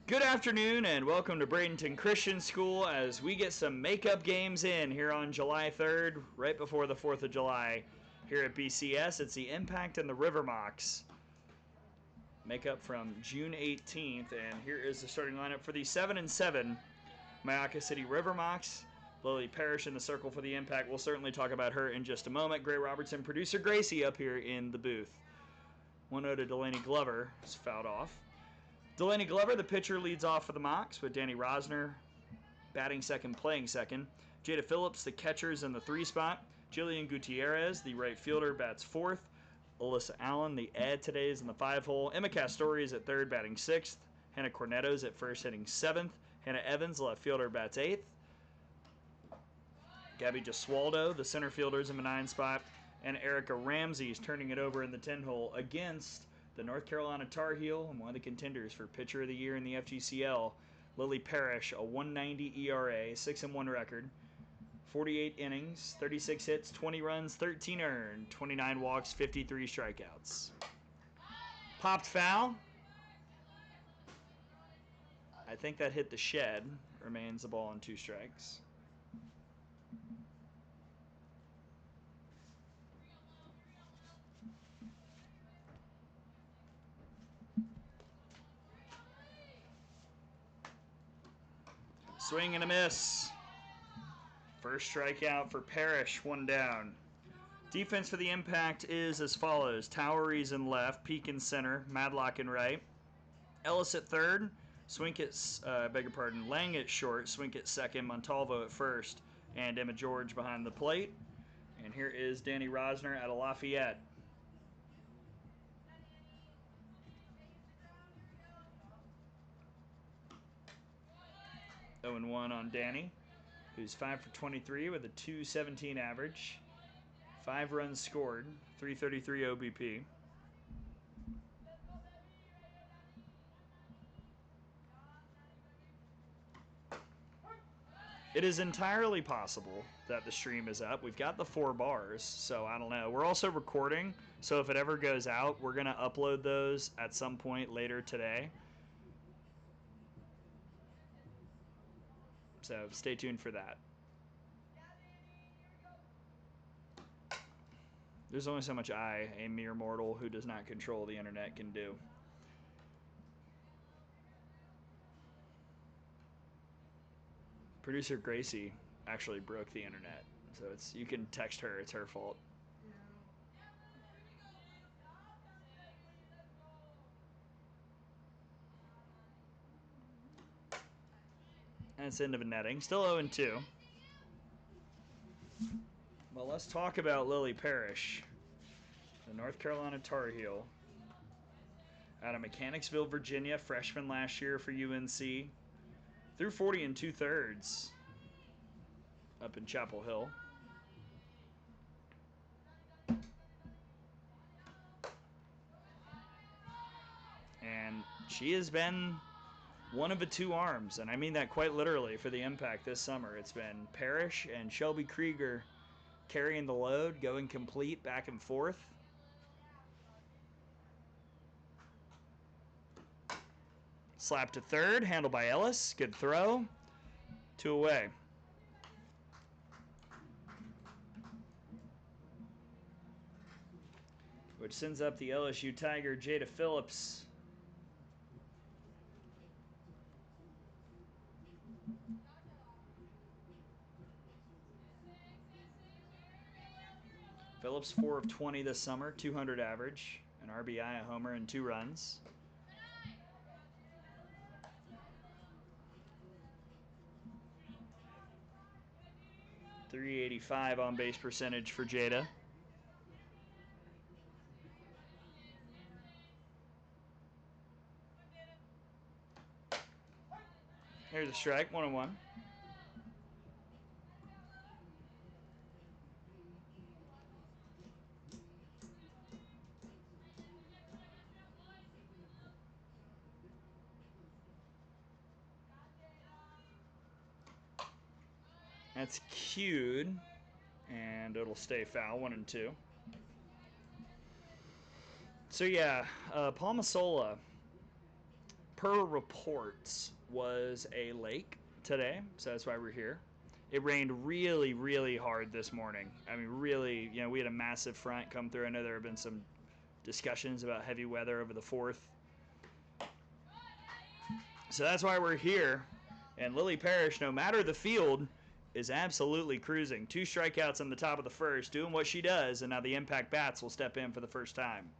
Good afternoon and welcome to Bradenton Christian School as we get some makeup games in here on July 3rd, right before the 4th of July. Here at BCS, it's the Impact and the River Mocs. Makeup from June 18th, and here is the starting lineup for the 7-7 Myakka City River Mocs. Lily Parrish in the circle for the Impact. We'll certainly talk about her in just a moment. Gray Robertson, producer Gracie up here in the booth. 1-0 to Delaney Glover is fouled off. Delaney Glover, the pitcher, leads off for the Mocs with Danny Rosner batting second, playing second. Jada Phillips, the catcher's in the 3 spot. Jillian Gutierrez, the right fielder, bats 4th. Alyssa Allen, the ad today, is in the 5 hole. Emma Castori is at 3rd, batting 6th. Hannah Cornetto's at 1st, hitting 7th. Hannah Evans, left fielder, bats 8th. Gabby Gesualdo, the center fielder, is in the 9 spot. And Erica Ramsey is turning it over in the 10 hole against the North Carolina Tar Heel and one of the contenders for Pitcher of the Year in the FGCL, Lily Parrish, a 1.90 ERA, 6-1 record, 48 innings, 36 hits, 20 runs, 13 earned, 29 walks, 53 strikeouts. Popped foul. I think that hit the shed. Remains a ball and 2 strikes. Swing and a miss. First strikeout for Parrish, 1 down. Defense for the Impact is as follows. Toweries in left, Peak in center, Madlock in right. Ellis at 3rd, Lang at short, Swink at 2nd, Montalvo at 1st, and Emma George behind the plate. And here is Danny Rosner out of Lafayette. Oh and 1 on Danny, who's 5 for 23 with a 2.17 average, 5 runs scored, 333 OBP. It is entirely possible that the stream is up. We've got the 4 bars, so I don't know. We're also recording, so if it ever goes out, we're going to upload those at some point later today. So stay tuned for that. There's only so much I, a mere mortal who does not control the internet, can do. Producer Gracie actually broke the internet, so you can text her. It's her fault. And it's end of a netting. Still 0-2. Well, let's talk about Lily Parrish, the North Carolina Tar Heel. Out of Mechanicsville, Virginia, freshman last year for UNC. Threw 40 2/3 up in Chapel Hill. And she has been one of the 2 arms, and I mean that quite literally, for the Impact this summer. It's been Parrish and Shelby Krieger carrying the load, going complete back and forth. Slap to 3rd, handled by Ellis. Good throw. 2 away. Which sends up the LSU Tiger, Jada Phillips. Phillips 4 of 20 this summer, 200 average, an RBI, a homer, and 2 runs. .385 on base percentage for Jada. Here's a strike, 1-1. That's cued, and it'll stay foul, 1-2. So yeah, Paul Masola per reports, was a lake today, so that's why we're here. It rained really, really hard this morning. I mean, really, we had a massive front come through. I know there have been some discussions about heavy weather over the 4th. So that's why we're here. And Lily Parrish, no matter the field, is absolutely cruising. 2 strikeouts on the top of the first, doing what she does, and now the impact bats will step in for the first time.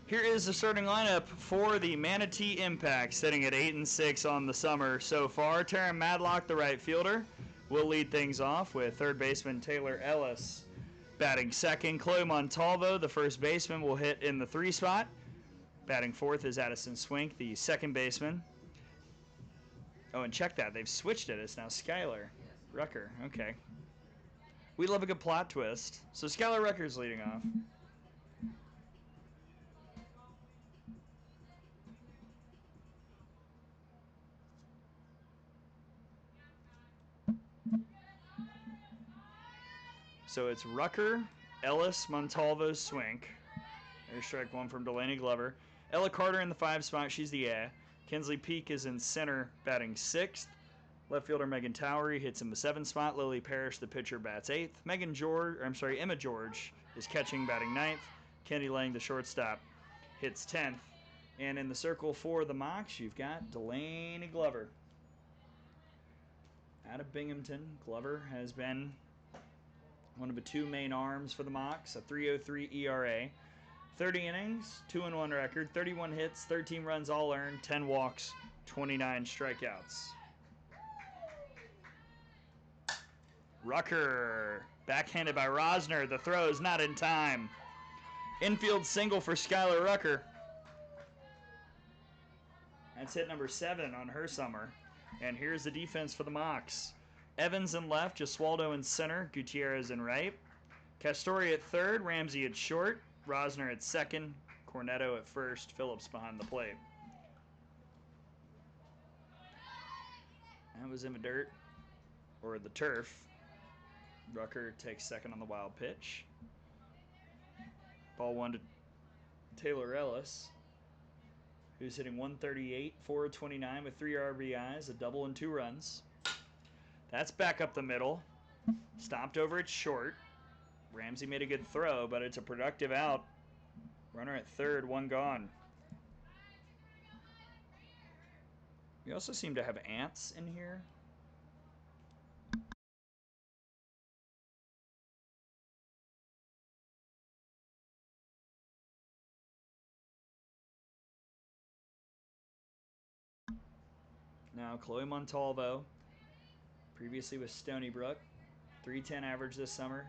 Here is the starting lineup for the Manatee Impact, sitting at 8-6 on the summer so far. Taryn Madlock, the right fielder, will lead things off with third baseman Taylor Ellis batting second. Chloe Montalvo, the first baseman, will hit in the 3 spot. Batting fourth is Addison Swink, the second baseman. Oh, and check that. They've switched it. It's now Skylar Rucker. Okay. We love a good plot twist. So Skylar Rucker's leading off. So it's Rucker, Ellis, Montalvo, Swink. There's strike 1 from Delaney Glover. Ella Carter in the 5 spot. She's the A. Kinsley Peak is in center, batting 6th. Left fielder Megan Towery hits in the 7th spot. Lily Parrish, the pitcher, bats 8th. Emma George is catching, batting 9th. Kenny Lang, the shortstop, hits 10th. And in the circle for the Mocs, you've got Delaney Glover. Out of Binghamton, Glover has been one of the 2 main arms for the Mocs, a 3.03 ERA. 30 innings, 2-1 record, 31 hits, 13 runs all earned, 10 walks, 29 strikeouts. Rucker, backhanded by Rosner. The throw is not in time. Infield single for Skylar Rucker. That's hit number 7 on her summer. And here's the defense for the Mocs. Evans in left, Gesualdo in center, Gutierrez in right. Castori at third, Ramsey at short, Rosner at second, Cornetto at first, Phillips behind the plate. That was in the dirt, or the turf. Rucker takes second on the wild pitch. Ball 1 to Taylor Ellis, who's hitting 138, 429 with 3 RBIs, a double and 2 runs. That's back up the middle. Stopped over at short. Ramsey made a good throw, but it's a productive out. Runner at third, 1 gone. We also seem to have ants in here. Now Chloe Montalvo, previously with Stony Brook, 310 average this summer,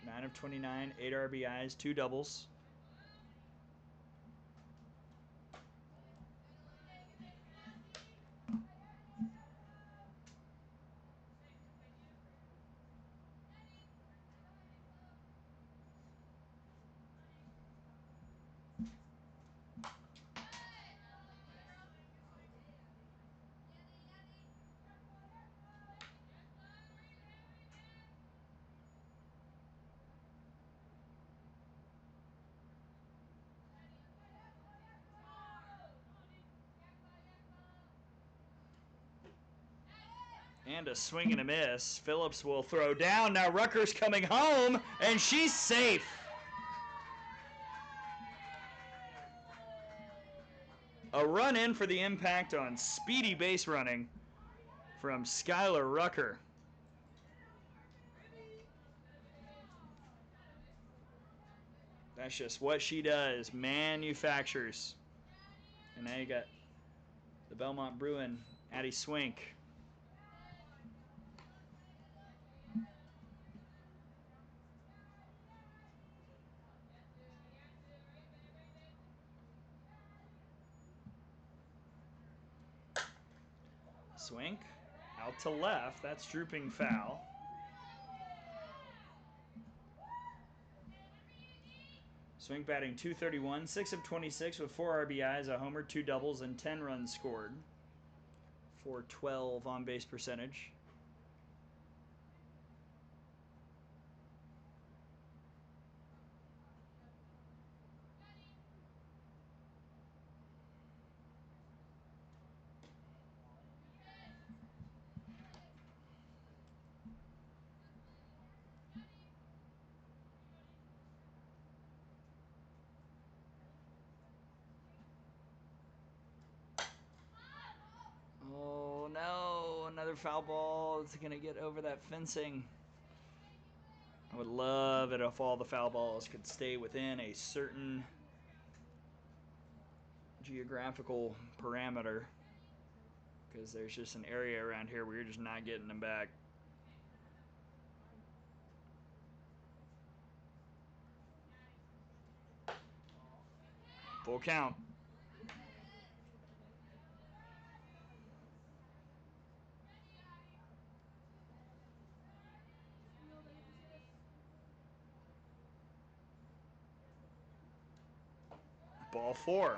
9 of 29, 8 RBIs, 2 doubles. And a swing and a miss. Phillips will throw down. Now Rucker's coming home, and she's safe. A run in for the impact on speedy base running from Skylar Rucker. That's just what she does, manufactures. And now you got the Belmont Bruin, Addie Swink. Swink out to left. That's drooping foul. Swink batting .231, 6 of 26 with 4 RBIs, a homer, 2 doubles, and 10 runs scored. .412 on base percentage. Oh no, another foul ball. It's going to get over that fencing. I would love it if all the foul balls could stay within a certain geographical parameter, because there's just an area around here where you're just not getting them back. Full count. Ball 4.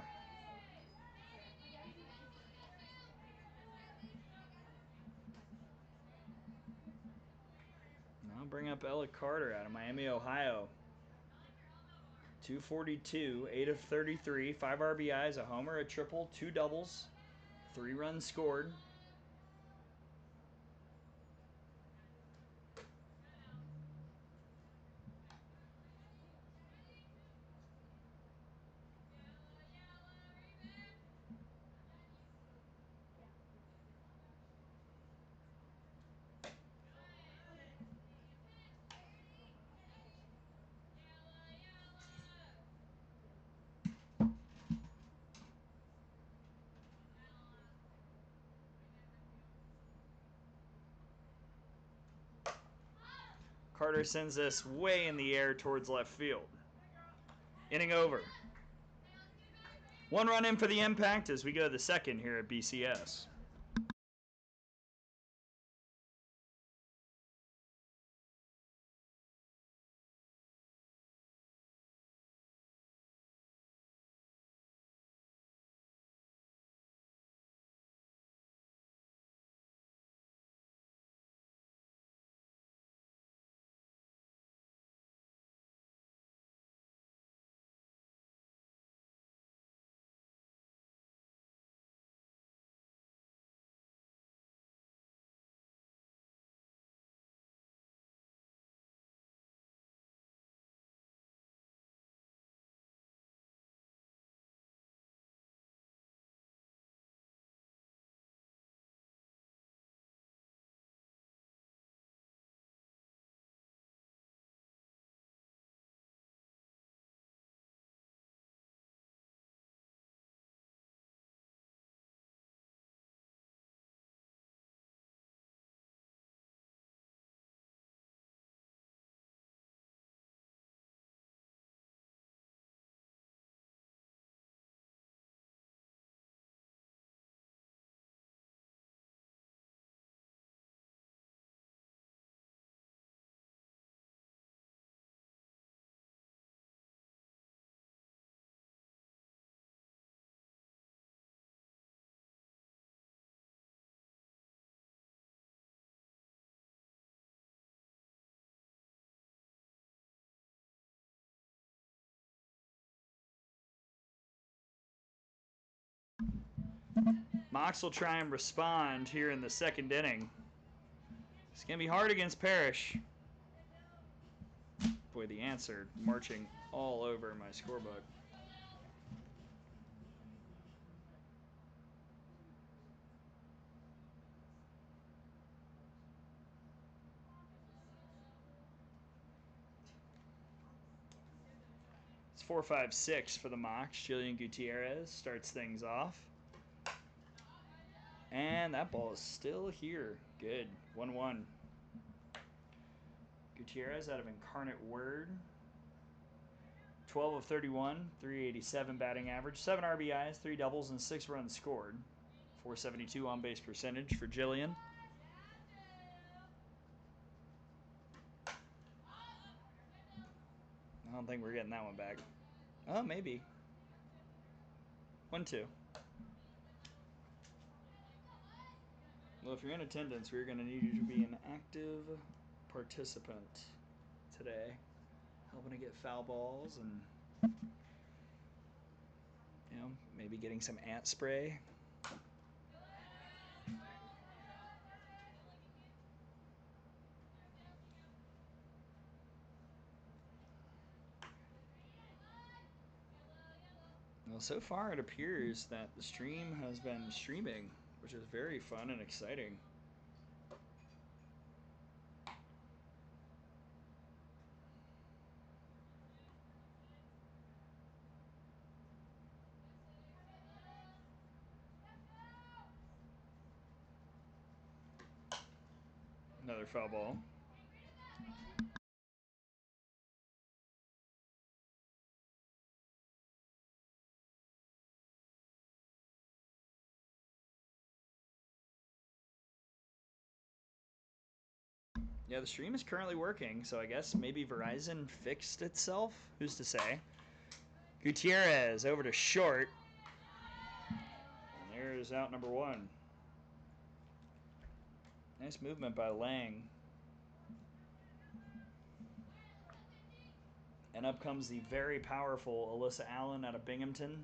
Now bring up Ella Carter out of Miami, Ohio. .242, 8 of 33, 5 RBIs, a homer, a triple, 2 doubles, 3 runs scored. Carter sends this way in the air towards left field. Inning over. 1 run in for the impact as we go to the second here at BCS. Mocs will try and respond here in the second inning. It's going to be hard against Parrish. Boy, the answer marching all over my scorebook. It's 4-5-6 for the Mocs. Jillian Gutierrez starts things off. And that ball is still here. Good. 1-1. Gutierrez out of Incarnate Word. 12 of 31, 387 batting average, 7 RBIs, 3 doubles, and 6 runs scored. 472 on base percentage for Jillian. I don't think we're getting that one back. Oh, maybe. 1-2. Well, if you're in attendance, we're going to need you to be an active participant today, helping to get foul balls and, you know, maybe getting some ant spray. Well, so far it appears that the stream has been streaming, which is very fun and exciting. Another foul ball. Yeah, the stream is currently working, so I guess maybe Verizon fixed itself? Who's to say? Gutierrez over to short. And there's out number 1. Nice movement by Lang. And up comes the very powerful Alyssa Allen out of Binghamton.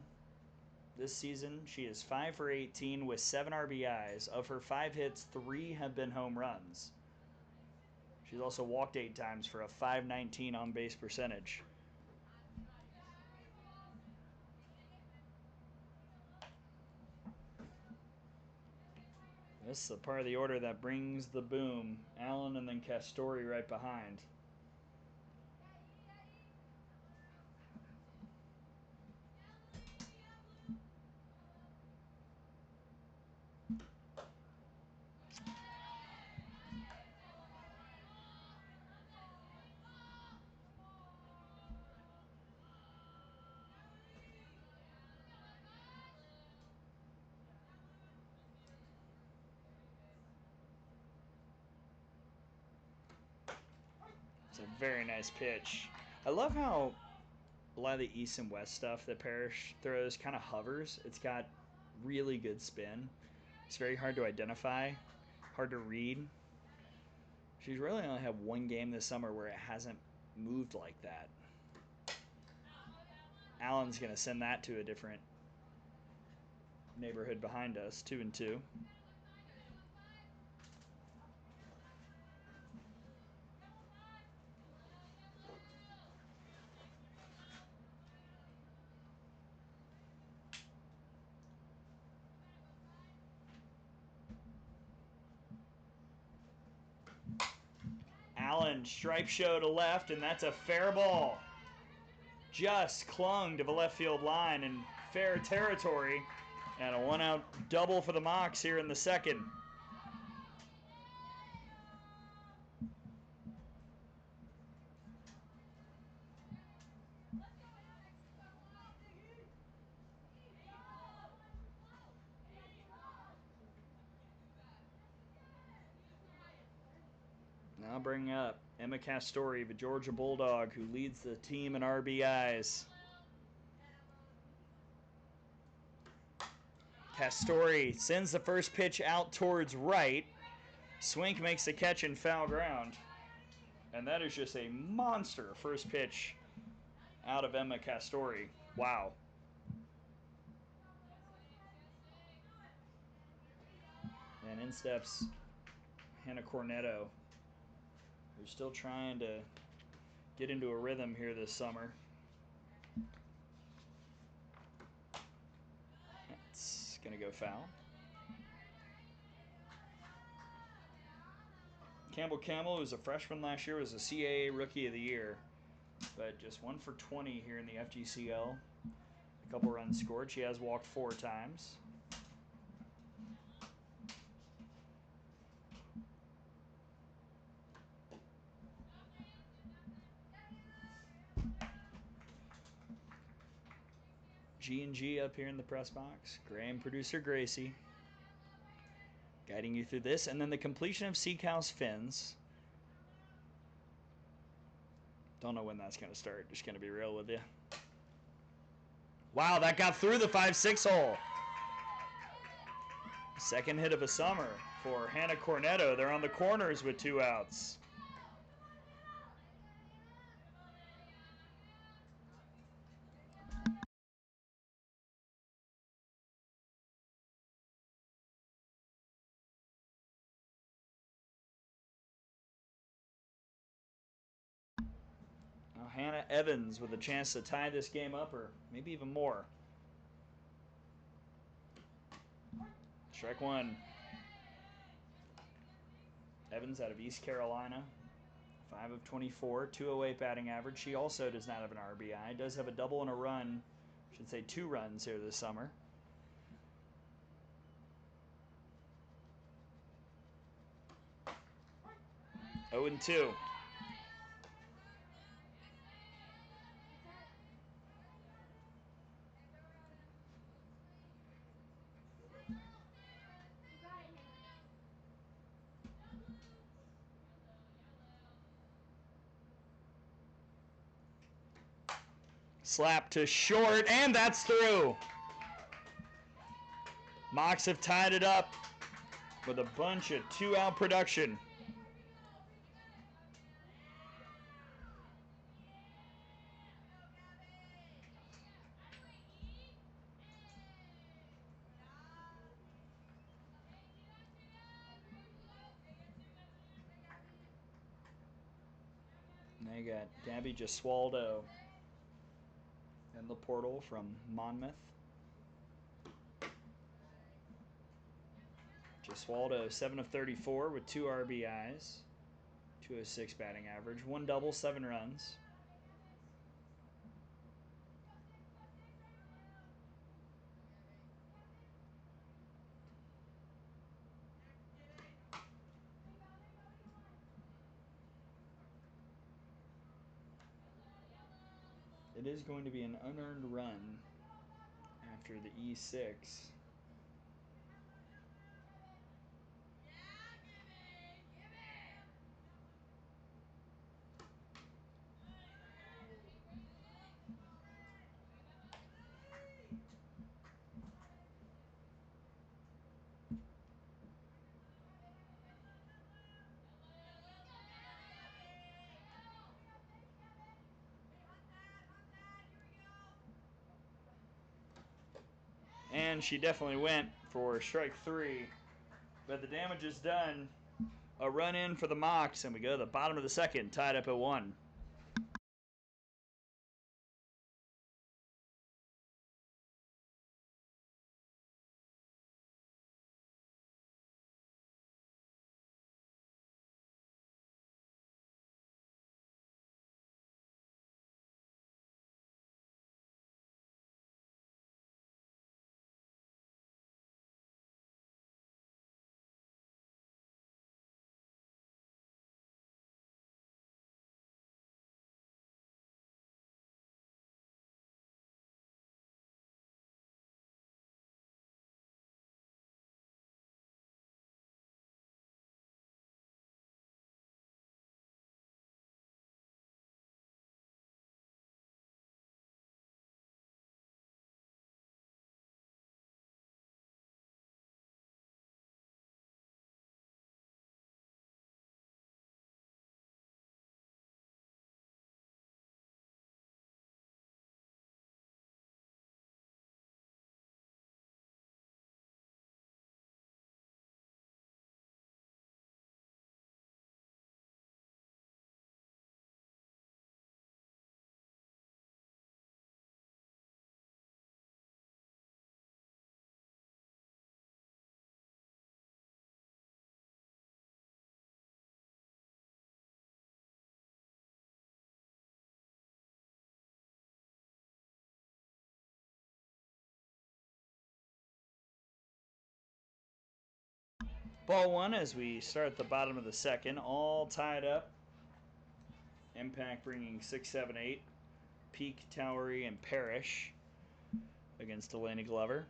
This season, she is 5 for 18 with 7 RBIs. Of her 5 hits, 3 have been home runs. She's also walked 8 times for a .519 on base percentage. This is the part of the order that brings the boom. Allen and then Castori right behind. It's a very nice pitch. I love how a lot of the east and west stuff that Parrish throws kind of hovers. It's got really good spin. It's very hard to identify, hard to read. She's really only had one game this summer where it hasn't moved like that. Allen's going to send that to a different neighborhood behind us, 2-2. Allen, stripe show to left, and that's a fair ball. Just clung to the left field line in fair territory. And a 1-out double for the Mocs here in the second. Now bring up Emma Castori, the Georgia Bulldog, who leads the team in RBIs. Castori sends the first pitch out towards right. Swink makes the catch in foul ground. And that is just a monster first pitch out of Emma Castori. Wow. And in steps Hannah Cornetto. They're still trying to get into a rhythm here this summer. That's going to go foul. Campbell, who was a freshman last year, was a CAA Rookie of the Year, but just 1 for 20 here in the FGCL. A couple runs scored. She has walked 4 times. G&G up here in the press box. Graham, producer Gracie, guiding you through this. And then the completion of Seacow's fins. Don't know when that's going to start. Just going to be real with you. Wow, that got through the 5-6 hole. Second hit of a summer for Hannah Cornetto. They're on the corners with 2 outs. Now Hannah Evans with a chance to tie this game up, or maybe even more. Strike 1. Evans out of East Carolina. 5 of 24, 208 batting average. She also does not have an RBI. Does have a double and a run. I should say 2 runs here this summer. Oh and 2. Slap to short, and that's through. Mocs have tied it up with a bunch of 2-out production. And they got Gabby Gesualdo in the portal from Monmouth. Gesualdo, 7 of 34 with 2 RBIs, 206 batting average, 1 double, 7 runs. It is going to be an unearned run after the E6. And she definitely went for strike 3. But the damage is done. A run in for the Mocs, and we go to the bottom of the second, tied up at 1. Ball one as we start at the bottom of the second, all tied up. Impact bringing 6, 7, 8. Peak, Towery, and Parrish against Delaney Glover.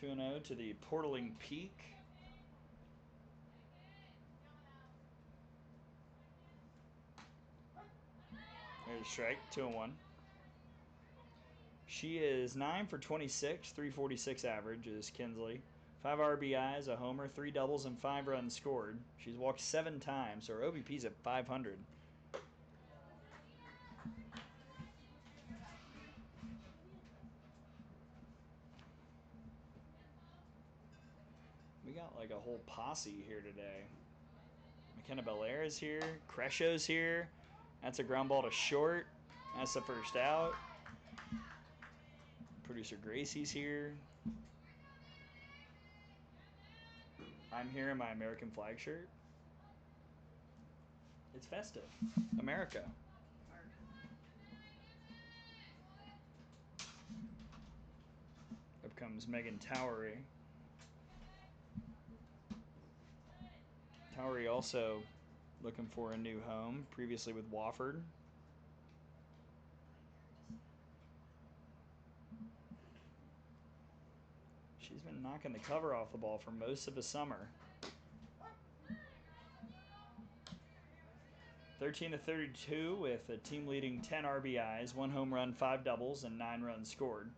Two and 0 to the Portaling Peak. There's a strike, 2-1. She is 9 for 26, 346 average is Kinsley. 5 RBIs, a homer, 3 doubles, and 5 runs scored. She's walked 7 times, so her OBP's at 500. We got like a whole posse here today. McKenna Belair is here. Cresho's here. That's a ground ball to short. That's the first out. Producer Gracie's here. I'm here in my American flag shirt. It's festive. America. Up comes Megan Towery. Towery also looking for a new home, previously with Wofford. She's been knocking the cover off the ball for most of the summer. 13 to 32 with a team leading 10 RBIs, 1 home run, 5 doubles, and 9 runs scored.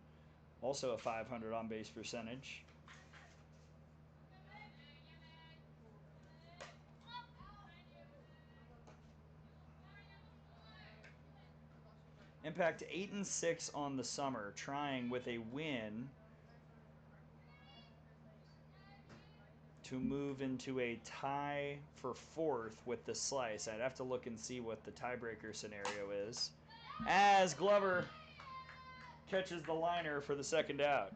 Also a 500 on base percentage. Impact 8 and 6 on the summer, trying with a win to move into a tie for 4th with the Slice. I'd have to look and see what the tiebreaker scenario is. As Glover catches the liner for the second out.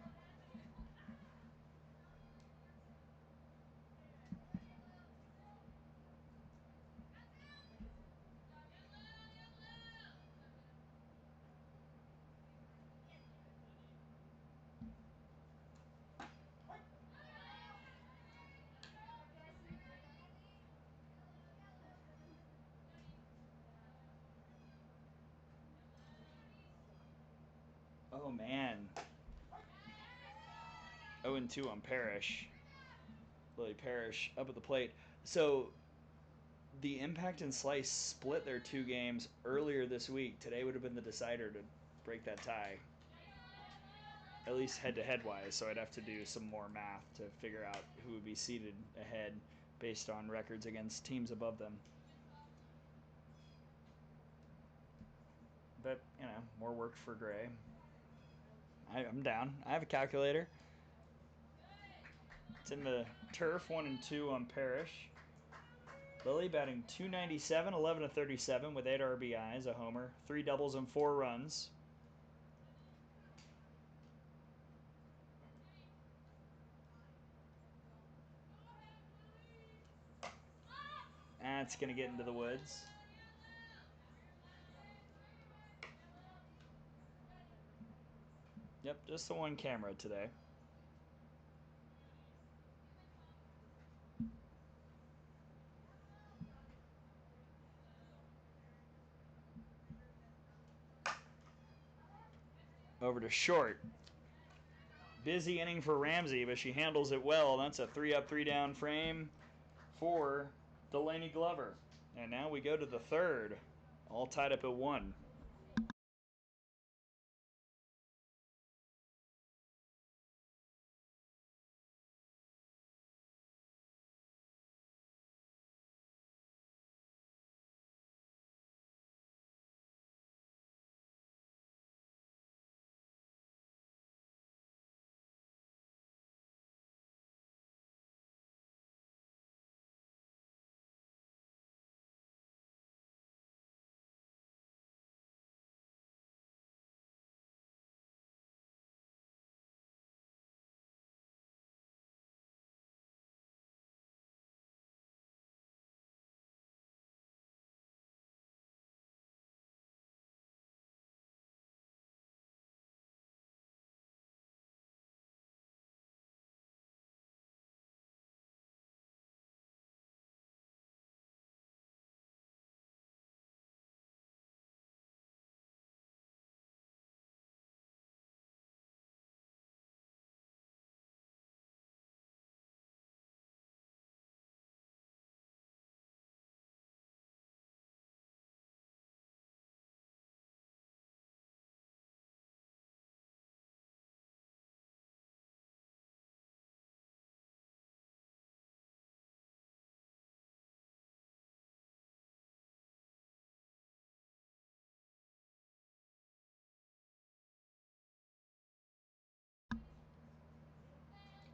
Oh man. 0-2 on Parrish. Lily Parrish up at the plate. So the Impact and Slice split their 2 games earlier this week. Today would have been the decider to break that tie. At least head-to-head wise, so I'd have to do some more math to figure out who would be seated ahead based on records against teams above them. But, you know, more work for Gray. I'm down. I have a calculator. It's in the turf, 1-2 on Parrish. Lily batting .297, 11 to 37 with 8 RBIs, a homer, 3 doubles, and 4 runs. That's going to get into the woods. Yep, just the one camera today. Over to short. Busy inning for Ramsey, but she handles it well. That's a 3-up, 3-down frame for Delaney Glover. And now we go to the third, all tied up at 1.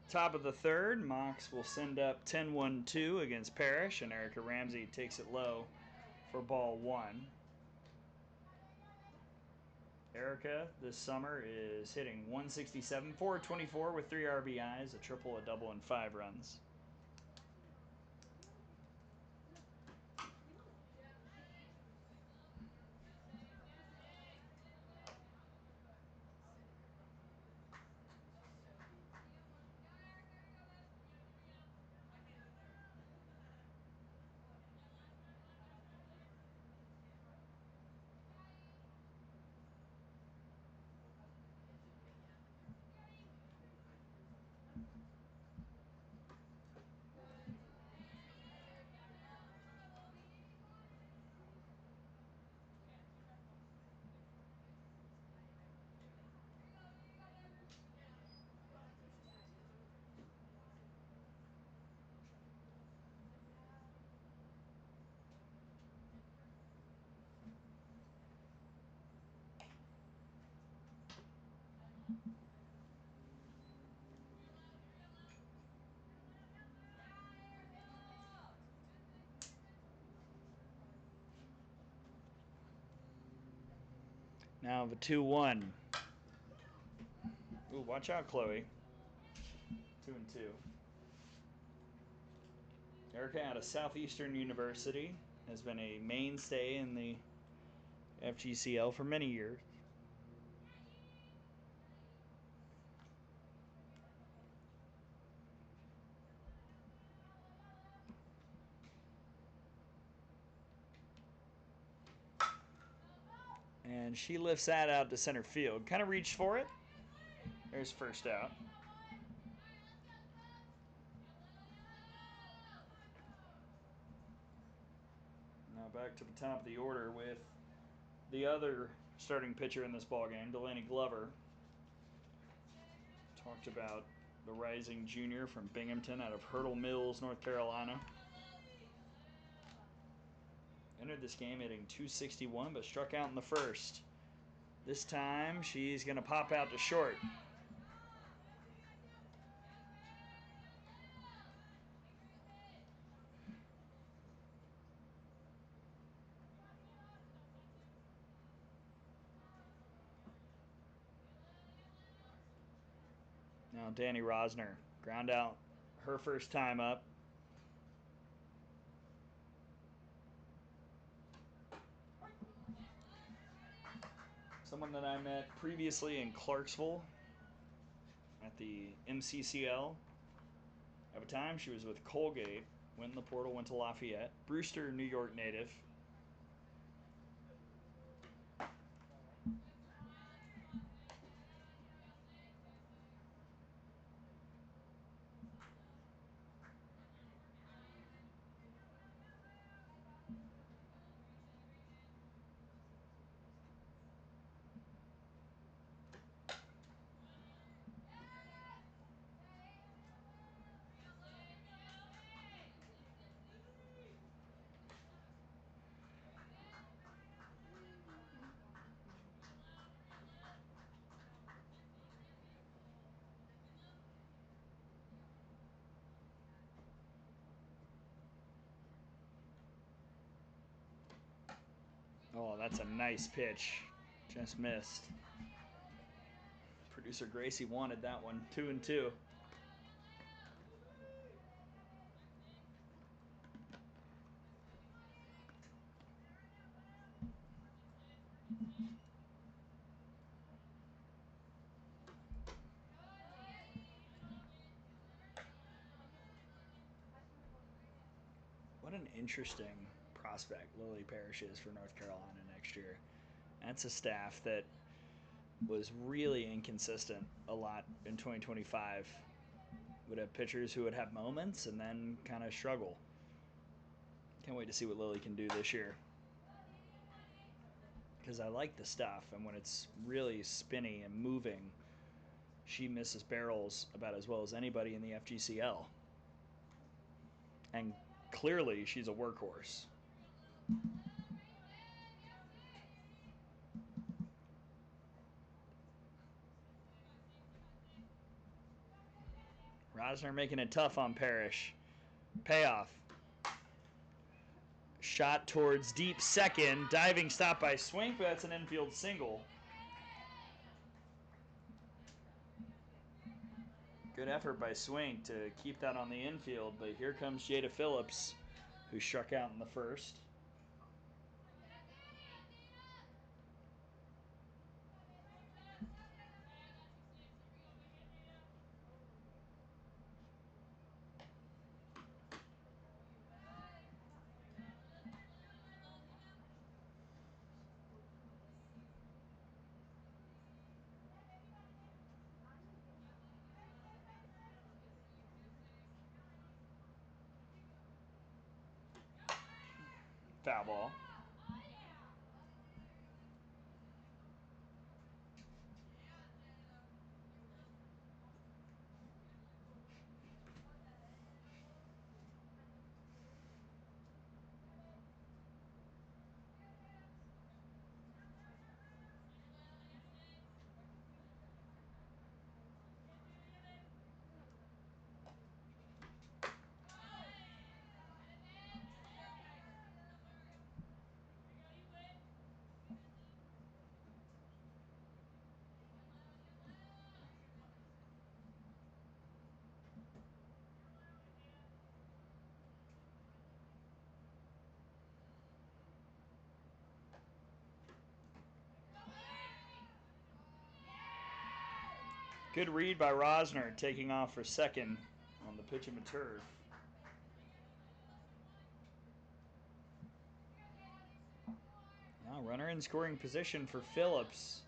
Top of the third, Mocs will send up 10-1-2 against Parrish, and Erica Ramsey takes it low for ball one. Erica this summer is hitting 167, 424 with 3 RBIs, a triple, a double, and 5 runs. Now the 2-1. Ooh, watch out, Chloe. 2-2. Erica out of Southeastern University has been a mainstay in the FGCL for many years. And she lifts that out to center field. Kind of reached for it. There's first out. Now back to the top of the order with the other starting pitcher in this ballgame, Delaney Glover. Talked about the rising junior from Binghamton out of Hurdle Mills, North Carolina. Entered this game hitting 261, but struck out in the first. This time, she's going to pop out to short. Now Danny Rosner, ground out her first time up. Someone that I met previously in Clarksville at the MCCL. At the time, she was with Colgate. Went in the portal, went to Lafayette. Brewster, New York native. Oh, that's a nice pitch. Just missed. Producer Gracie wanted that one. 2-2. What an interesting prospect Lily Parrish is for North Carolina next year. That's a staff that was really inconsistent a lot in 2025. Would have pitchers who would have moments and then kind of struggle. Can't wait to see what Lily can do this year. Because I like the stuff, and when it's really spinny and moving, she misses barrels about as well as anybody in the FGCL. And clearly, she's a workhorse. Rosner making it tough on Parrish. Payoff. Shot towards deep second. Diving stop by Swink, but that's an infield single. Good effort by Swink to keep that on the infield, but here comes Jada Phillips, who struck out in the first. Foul ball. Good read by Rosner, taking off for second on the pitch of a turf. Now runner in scoring position for Phillips.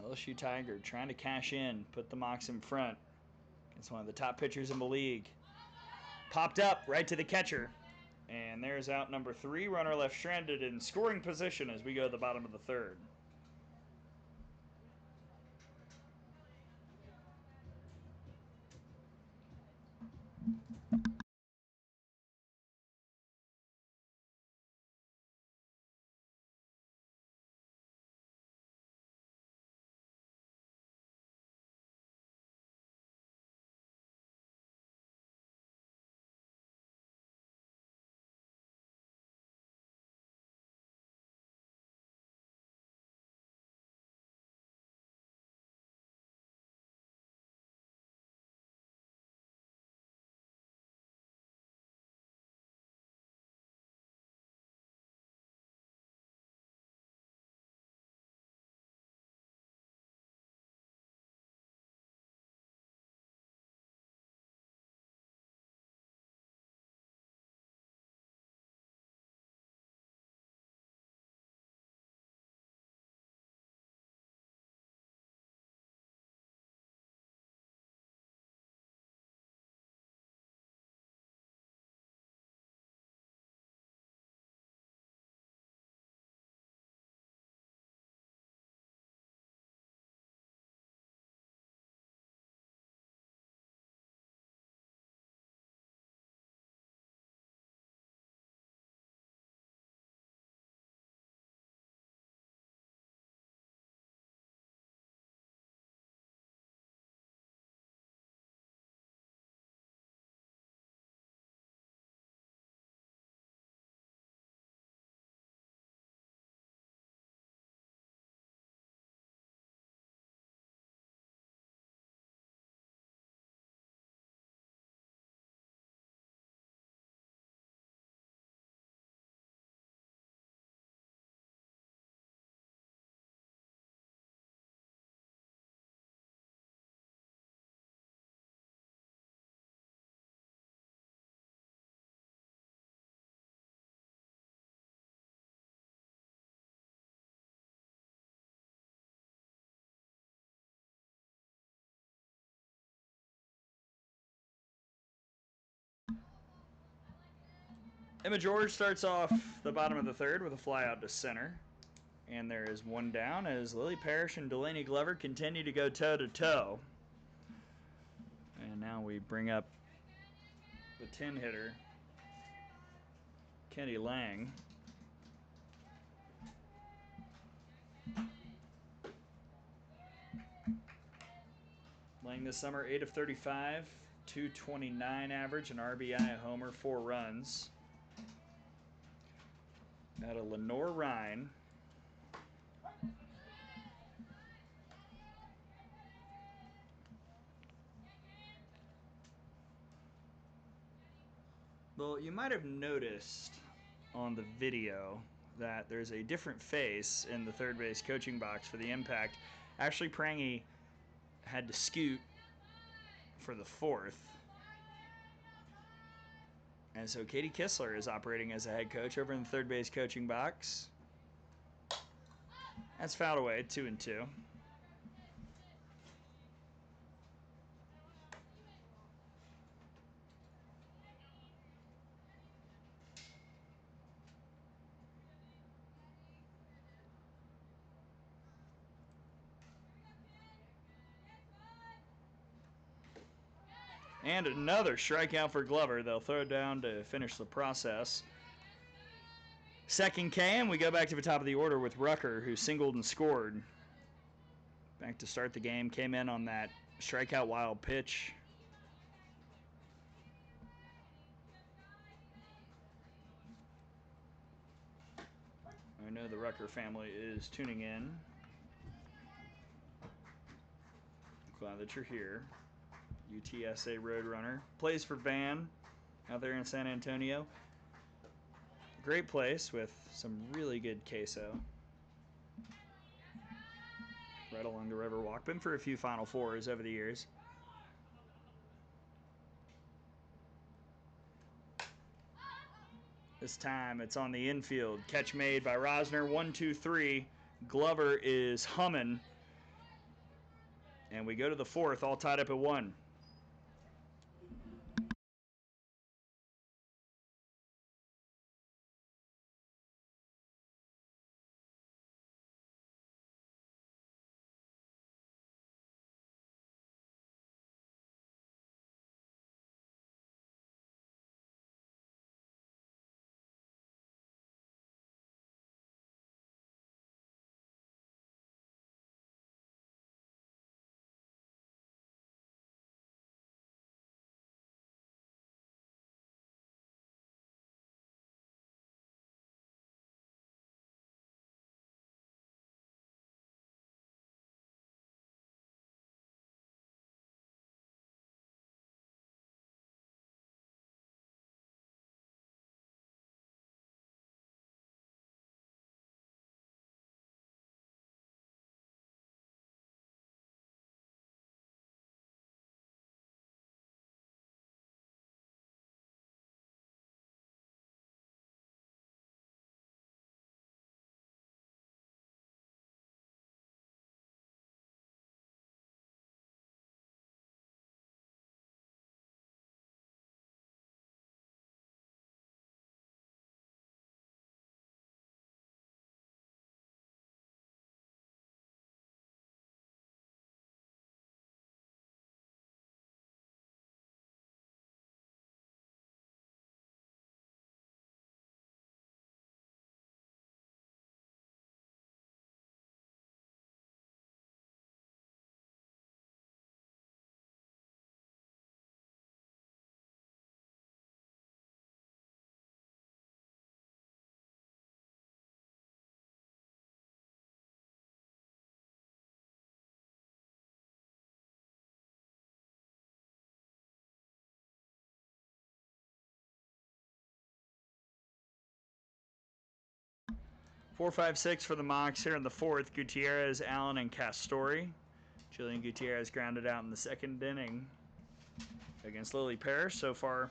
LSU Tiger trying to cash in, put the Mocs in front. It's one of the top pitchers in the league. Popped up right to the catcher. And there's out number 3. Runner left stranded in scoring position as we go to the bottom of the third. Emma George starts off the bottom of the third with a fly out to center. And there is one down as Lily Parrish and Delaney Glover continue to go toe-to-toe. And now we bring up the 10 hitter, Kenny Lang. Playing this summer, 8 of 35, 229 average, an RBI, a homer, 4 runs. Out of Lenore Rhine. Well, you might have noticed on the video that there's a different face in the third base coaching box for the Impact. Ashley Prangy had to scoot for the fourth. And so Katie Kistler is operating as a head coach over in the third base coaching box. That's fouled away, 2-2. And another strikeout for Glover. They'll throw it down to finish the process. Second K, and we go back to the top of the order with Rucker, who singled and scored. Back to start the game, came in on that strikeout wild pitch. I know the Rucker family is tuning in. Glad that you're here. UTSA Roadrunner. Plays for Van out there in San Antonio. Great place with some really good queso. Right along the Riverwalk. Been for a few Final Fours over the years. This time it's on the infield. Catch made by Rosner. 1-2-3. Glover is humming. And we go to the fourth, all tied up at 1. Four, five, six for the Mocs here in the fourth. Gutierrez, Allen, and Castori. Julian Gutierrez grounded out in the second inning against Lily Parrish. So far,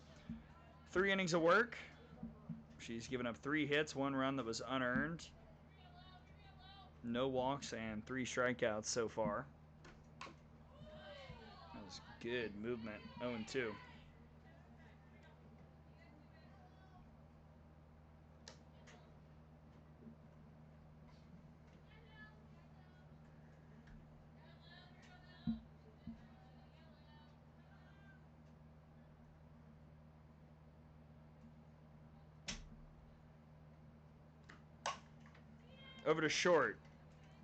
3 innings of work. She's given up 3 hits, 1 run that was unearned. No walks and 3 strikeouts so far. That was good movement. 0-2. Over to short.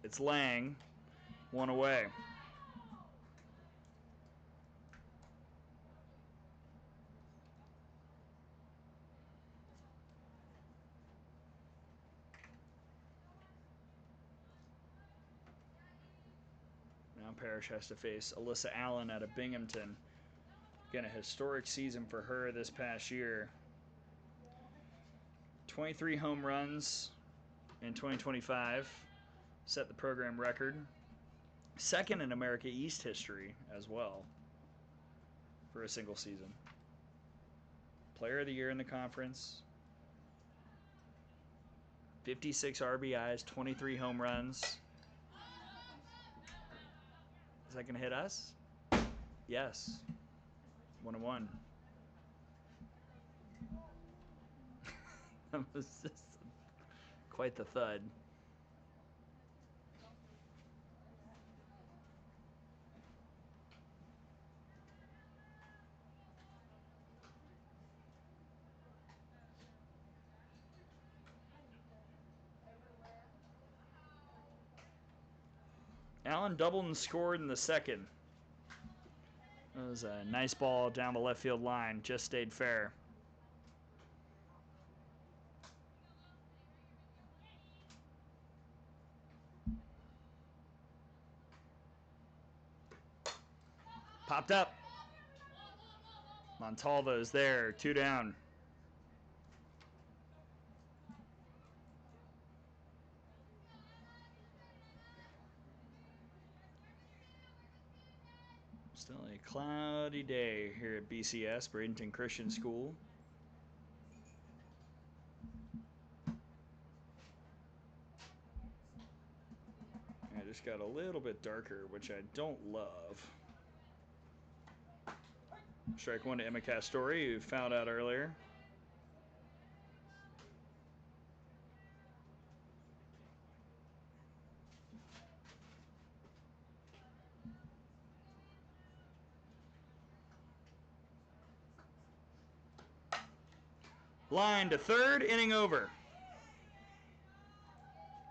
It's Lang. 1 away. Now Parrish has to face Alyssa Allen out of Binghamton. Again, a historic season for her this past year. 23 home runs in 2025. Set the program record. Second in America East history as well for a single season. Player of the year in the conference. 56 RBIs, 23 home runs. Is that going to hit us? Yes. 1-1. That was just quite the thud. Allen doubled and scored in the second. That was a nice ball down the left field line. Just stayed fair. Popped up. Montalvo's there. 2 down. Still a cloudy day here at BCS, Bradenton Christian School. It just got a little bit darker, which I don't love. Strike one to Emma Castori, who fouled out earlier. Line to third, inning over.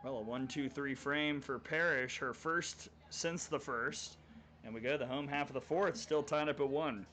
Well, a 1-2-3 frame for Parrish, her first since the first. And we go to the home half of the fourth, still tied up at 1.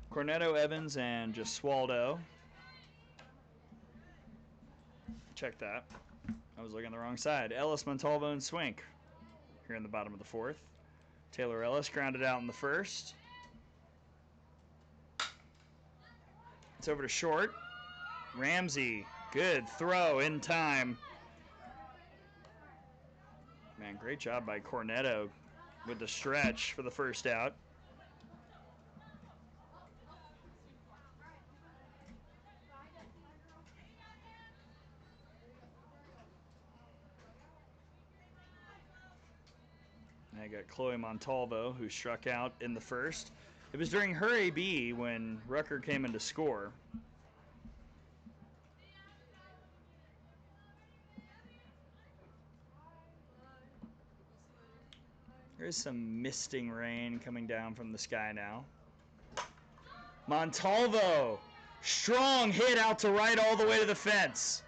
Cornetto, Evans, and Gesualdo. Check that. I was looking on the wrong side. Ellis, Montalvo, and Swink here in the bottom of the fourth. Taylor Ellis grounded out in the first. It's over to short. Ramsey, good throw in time. Man, great job by Cornetto with the stretch for the first out. And I got Chloe Montalvo, who struck out in the first. It was during her AB when Rucker came in to score. There's some misting rain coming down from the sky now. Montalvo Strong hit out to right all the way to the fence.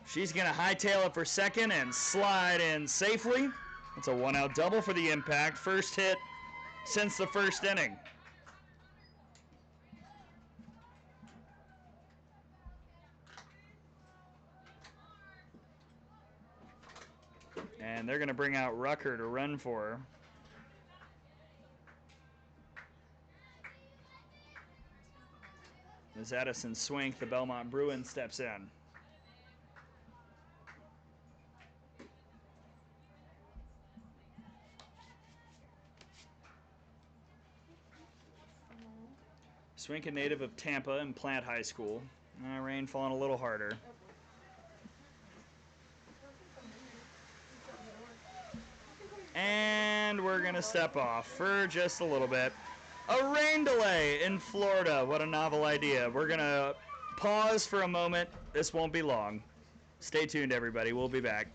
She's going to hightail it for second and slide in safely. That's a one-out double for the Impact. First hit since the first inning. And they're going to bring out Rucker to run for her. As Addison Swink, the Belmont Bruin, steps in. Swink, a native of Tampa and Plant High School. Rain falling a little harder. And we're going to step off for just a little bit. A rain delay in Florida. What a novel idea. We're going to pause for a moment. This won't be long. Stay tuned, everybody. We'll be back.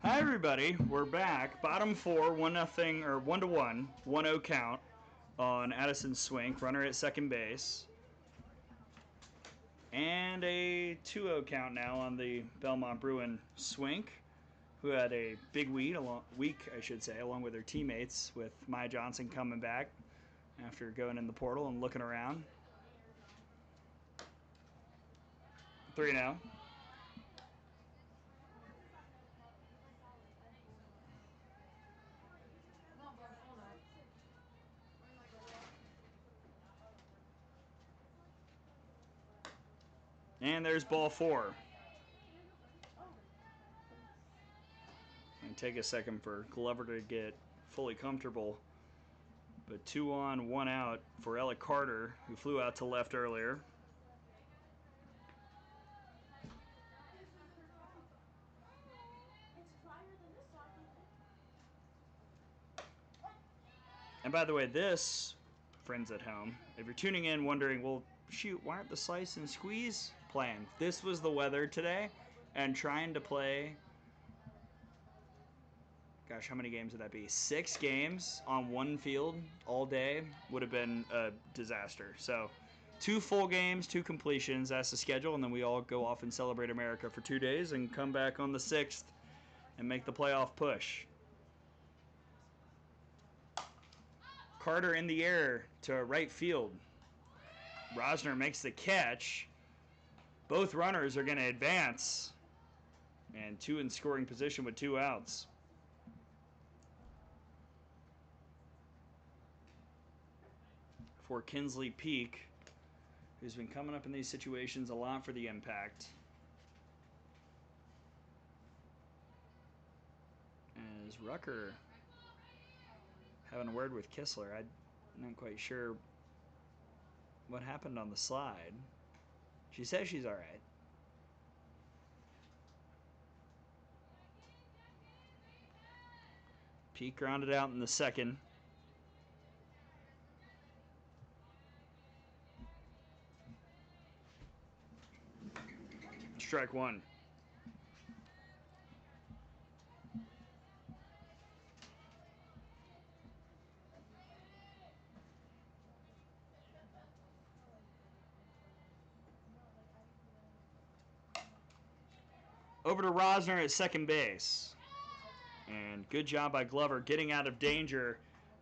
Hi everybody, we're back. Bottom four, 1-0 or 1-1, 1-0 count on Addison Swink, runner at second base. And a 2-0 count now on the Belmont Bruin Swink, who had a big week, along with their teammates, with Maya Johnson coming back after going in the portal and looking around. 3-0. And there's ball four. And take a second for Glover to get fully comfortable. But 2 on, 1 out for Ella Carter, who flew out to left earlier. And by the way, this, friends at home, if you're tuning in wondering, well, shoot, why aren't the slice and squeeze playing? This was the weather today, and trying to play, gosh, how many games would that be? 6 games on one field all day would have been a disaster. So 2 full games, 2 completions, that's the schedule, and then we all go off and celebrate America for 2 days and come back on the 6th and make the playoff push. Carter in the air to right field. Rosner makes the catch. Both runners are going to advance. And 2 in scoring position with 2 outs. For Kinsley Peak, who's been coming up in these situations a lot for the Impact. As Rucker having a word with Kistler. I'm not quite sure what happened on the slide. She says she's all right. Peak grounded out in the second. Strike 1. Over to Rosner at second base. And good job by Glover getting out of danger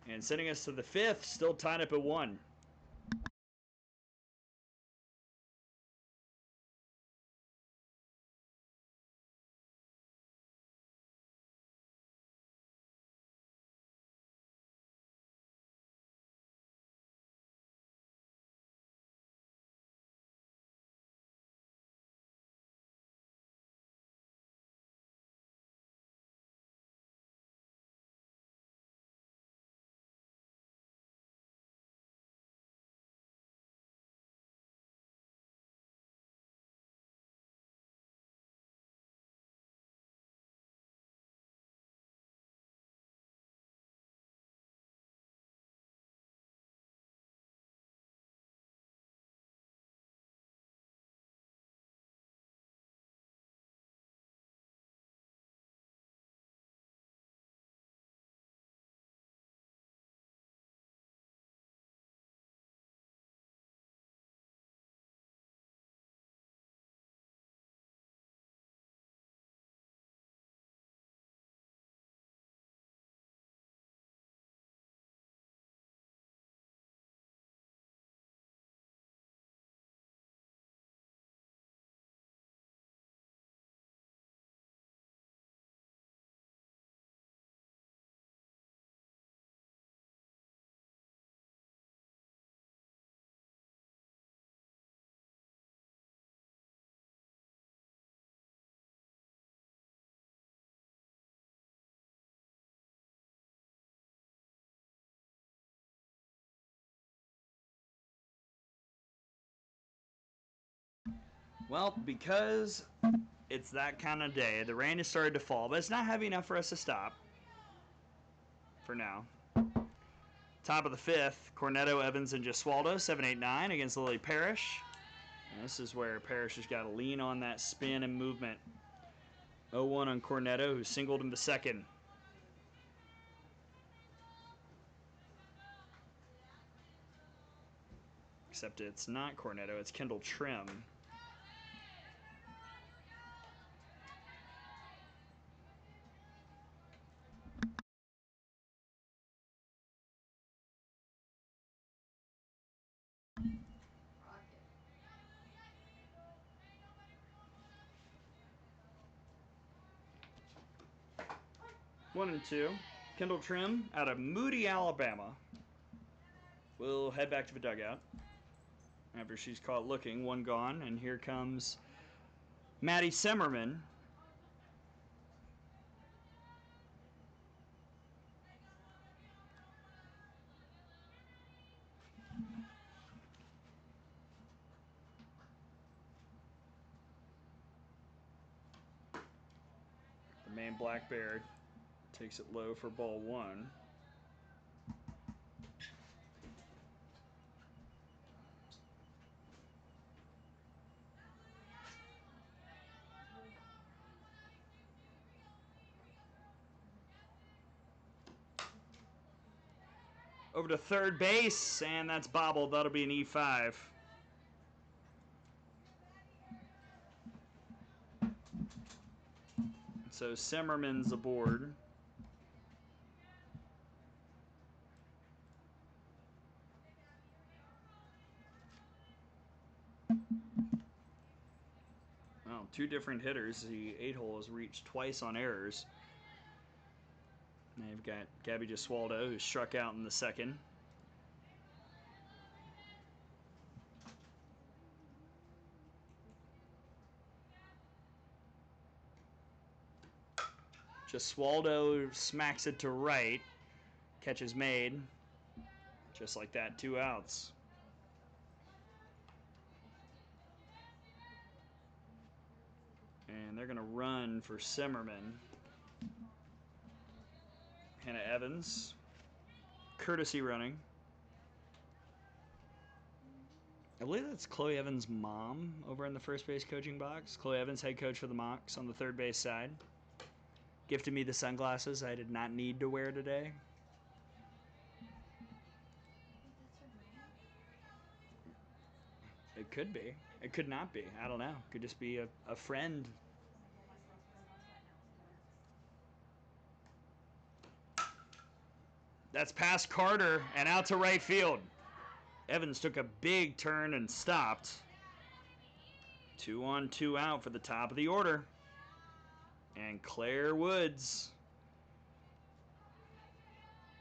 and sending us to the 5th, still tied up at 1. Well, because it's that kind of day, the rain has started to fall, but it's not heavy enough for us to stop for now. Top of the 5th, Cornetto, Evans, and Gesualdo, 7-8-9 against Lily Parrish. And this is where Parrish has got to lean on that spin and movement. 0-1 on Cornetto, who singled in the second. Except it's not Cornetto, it's Kendall Trim. One and two. Kendall Trim out of Moody, Alabama. We'll head back to the dugout after she's caught looking. One gone, and here comes Maddie Semmerman. The main black bear takes it low for ball one. Over to third base, and that's bobbled. That'll be an E5. So Semmerman's aboard. Well, two different hitters. The 8-hole has reached twice on errors. Now you've got Gabby Gesualdo, who struck out in the second. Gesualdo smacks it to right. Catch is made. Just like that, 2 outs. And they're going to run for Semmerman. Hannah Evans. Courtesy running. I believe that's Chloe Evans' mom over in the first base coaching box. Chloe Evans, head coach for the Mocs on the third base side. Gifted me the sunglasses I did not need to wear today. It could be. It could not be. I don't know. Could just be a friend. That's past Carter and out to right field. Evans took a big turn and stopped. 2 on, 2 out for the top of the order. And Claire Woods,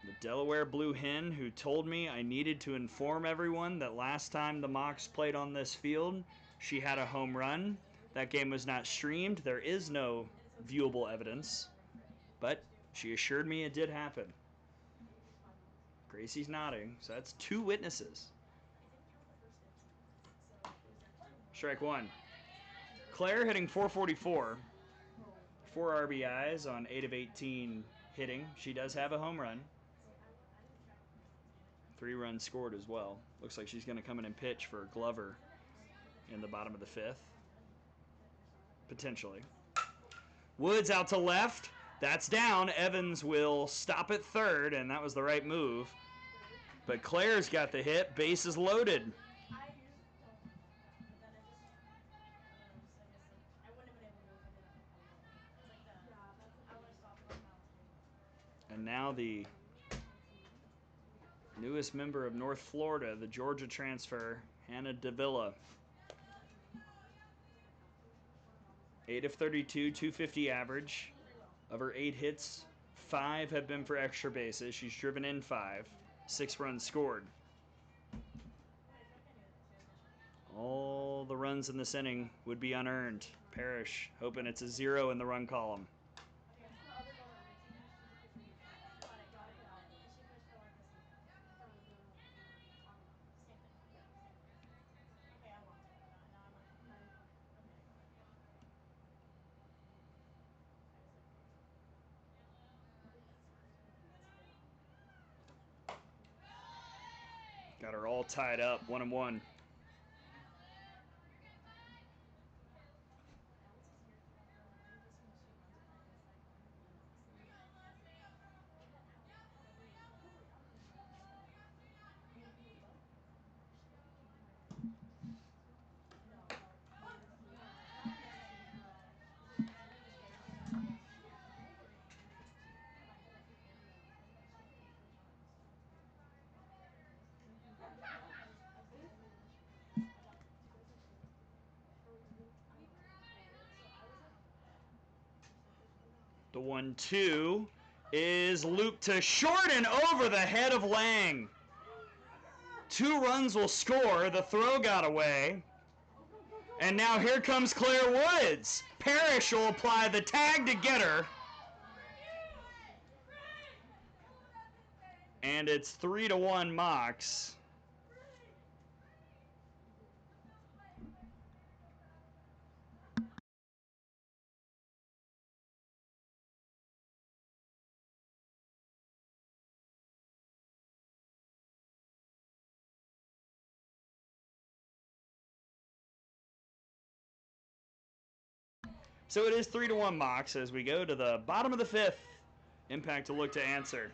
the Delaware Blue Hen, who told me I needed to inform everyone that last time the Mocs played on this field, she had a home run. That game was not streamed. There is no viewable evidence, but she assured me it did happen. Gracie's nodding, so that's 2 witnesses. Strike one. Claire hitting .444. 4 RBIs on 8 of 18 hitting. She does have a home run. 3 runs scored as well. Looks like she's going to come in and pitch for Glover in the bottom of the 5th. Potentially. Woods out to left. That's down. Evans will stop at third, and that was the right move. But Claire's got the hit. Base is loaded. And now the newest member of North Florida, the Georgia transfer, Hannah Davila. 8 of 32, 250 average. Of her 8 hits, 5 have been for extra bases. She's driven in 5. 6 runs scored. All the runs in this inning would be unearned. Parrish hoping it's a 0 in the run column. Got her all tied up, 1-1. 1-2 is looped to short and over the head of Lang. 2 runs will score. The throw got away. And now here comes Claire Woods. Parrish will apply the tag to get her. And it's 3-1 Mocs. So it is 3-1 Mocs as we go to the bottom of the 5th. Impact to look to answer.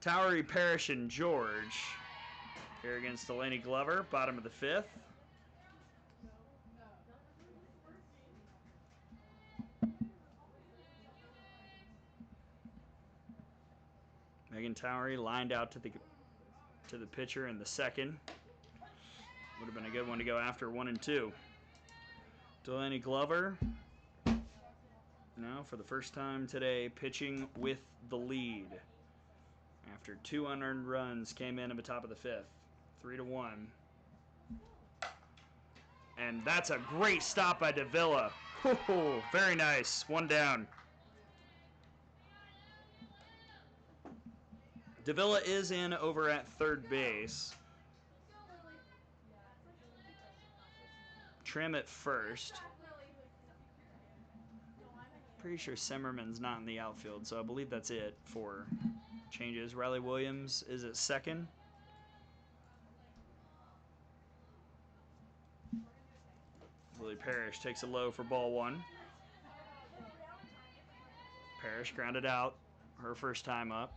Towery, Parrish, and George here against Delaney Glover, bottom of the 5th. Megan Towery lined out to the pitcher in the 2nd. Would have been a good one to go after 1 and 2. Delaney Glover, now for the first time today, pitching with the lead. After 2 unearned runs came in at the top of the 5th. 3-1. And that's a great stop by Davila. Very nice. 1 down. Davila is in over at third base. Trim at first. Pretty sure Semmerman's not in the outfield, so I believe that's it for changes. Riley Williams is at second. Lily Parrish takes a low for ball 1. Parrish grounded out her first time up.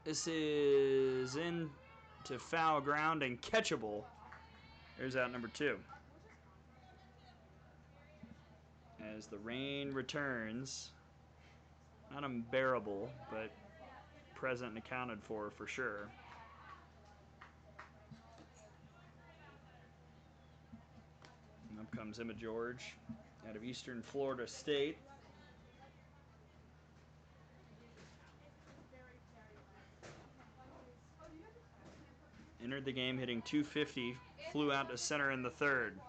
This is in to foul ground and catchable. Here's out number 2. As the rain returns, not unbearable, but present and accounted for sure. And up comes Emma George out of Eastern Florida State. Entered the game hitting .250, flew out to center in the third.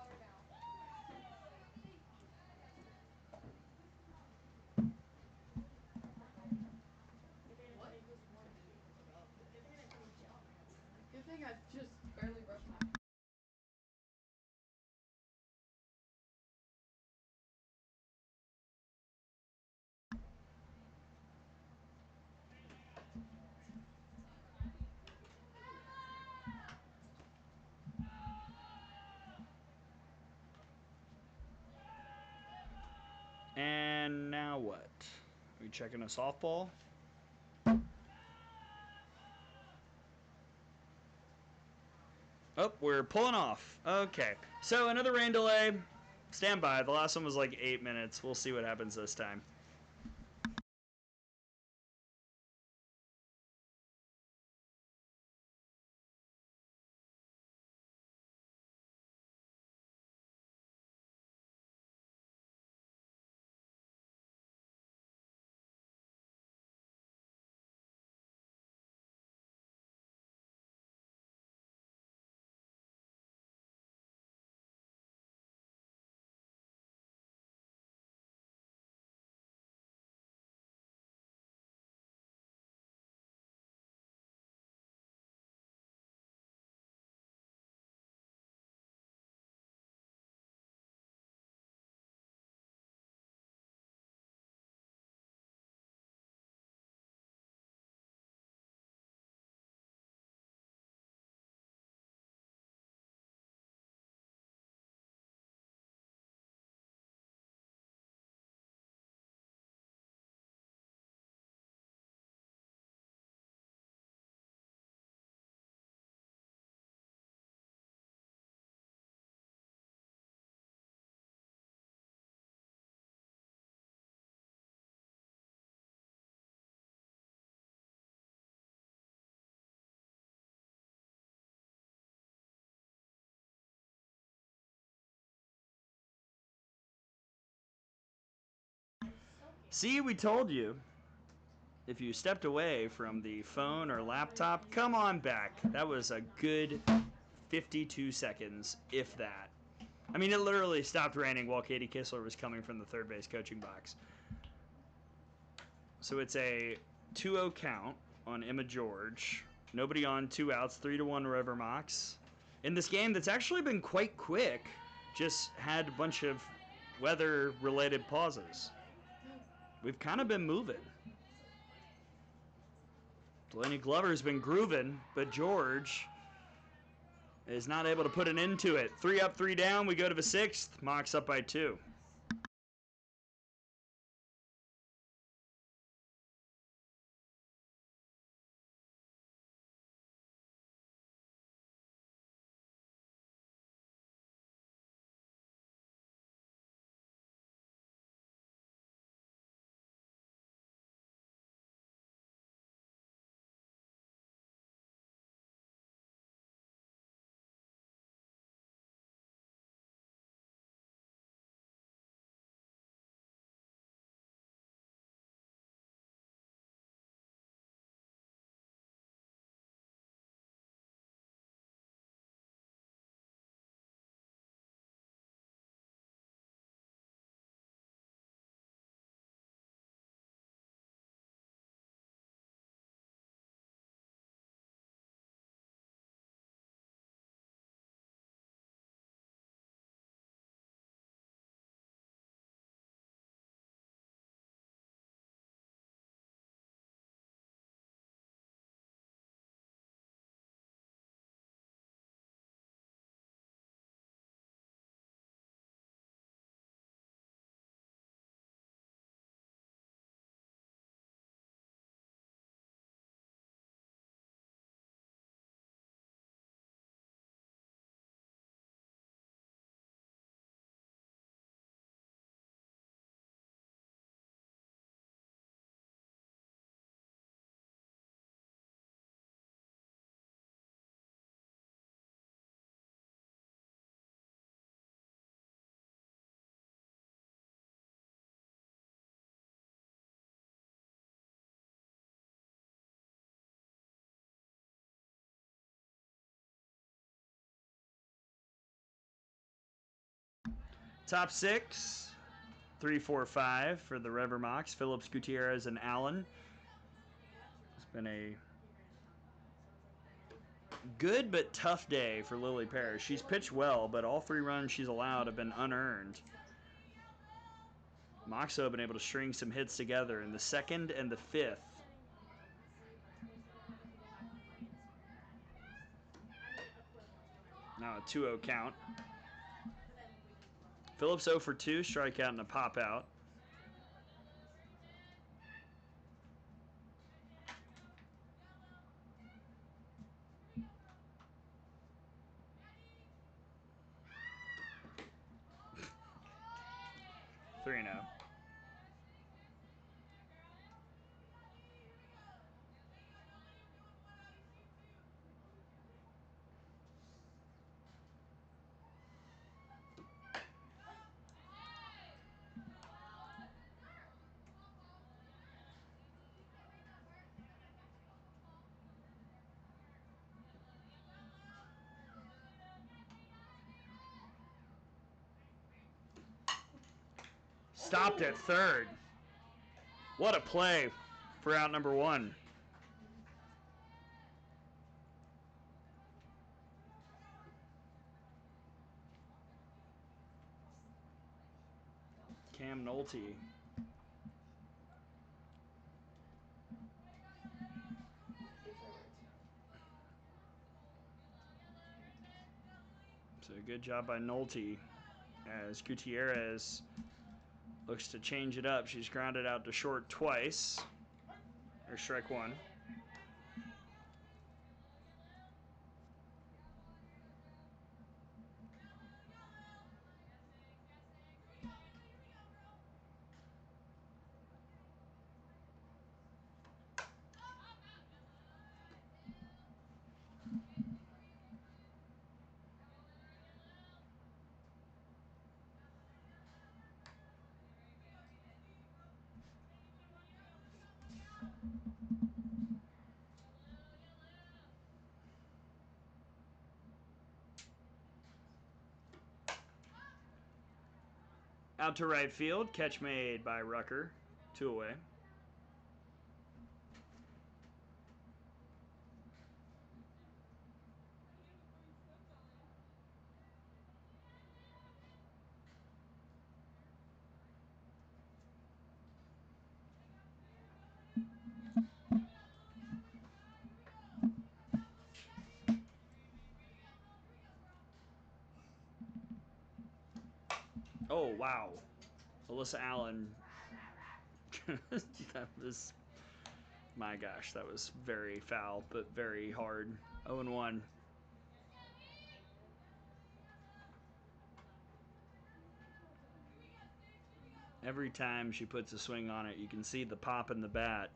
Good thing I just barely brushed my. And now what? Are we checking a softball? Oh, we're pulling off. Okay. So another rain delay. Stand by. The last one was like 8 minutes. We'll see what happens this time. See, we told you. If you stepped away from the phone or laptop, come on back. That was a good 52 seconds, if that. I mean, it literally stopped raining while Katie Kissler was coming from the third base coaching box. So it's a 2-0 count on Emma George. Nobody on, 2 outs, 3-1 River Mocs. In this game that's actually been quite quick, just had a bunch of weather-related pauses. We've kind of been moving. Delaney Glover's been grooving, but George is not able to put an end to it. 3 up, 3 down. We go to the 6th. Mocs up by 2. Top six, 3, 4, 5 for the River Mocs. Phillips, Gutierrez, and Allen. It's been a good but tough day for Lily Parrish. She's pitched well, but all 3 runs she's allowed have been unearned. Mocs have been able to string some hits together in the 2nd and the 5th. Now a 2-0 count. Phillips 0 for 2, strikeout and a pop out. Three and 0. Stopped at third. What a play for out number 1. Cam Nolte. So good job by Nolte as Gutierrez looks to change it up. She's grounded out to short twice. Or strike 1. Out to right field. Catch made by Rucker. 2 away. Oh, wow. Alyssa Allen. That was, my gosh, that was very foul, but very hard. 0-1. Every time she puts a swing on it, you can see the pop in the bat.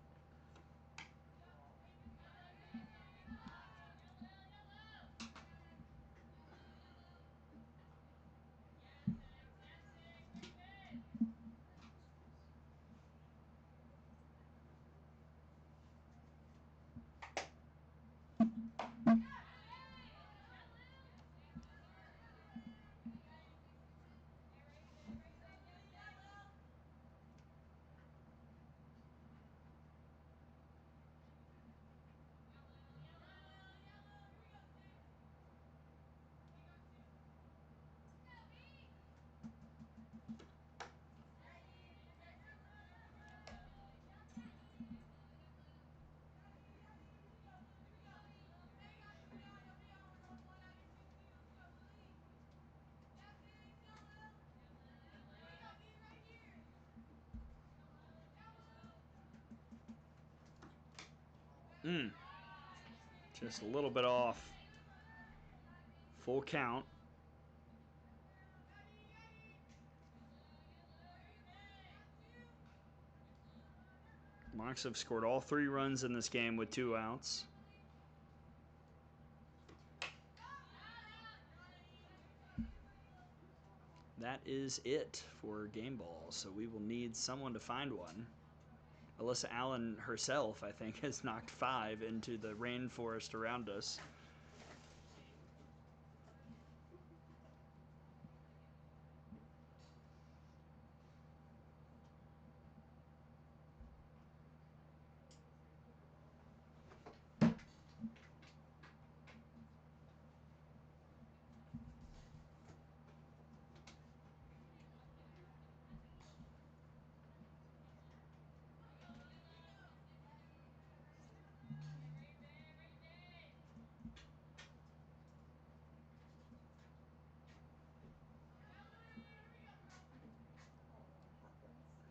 Just a little bit off. Full count. Mocs have scored all 3 runs in this game with 2 outs. That is it for game balls, so we will need someone to find one. Alyssa Allen herself, I think, has knocked 5 into the rainforest around us.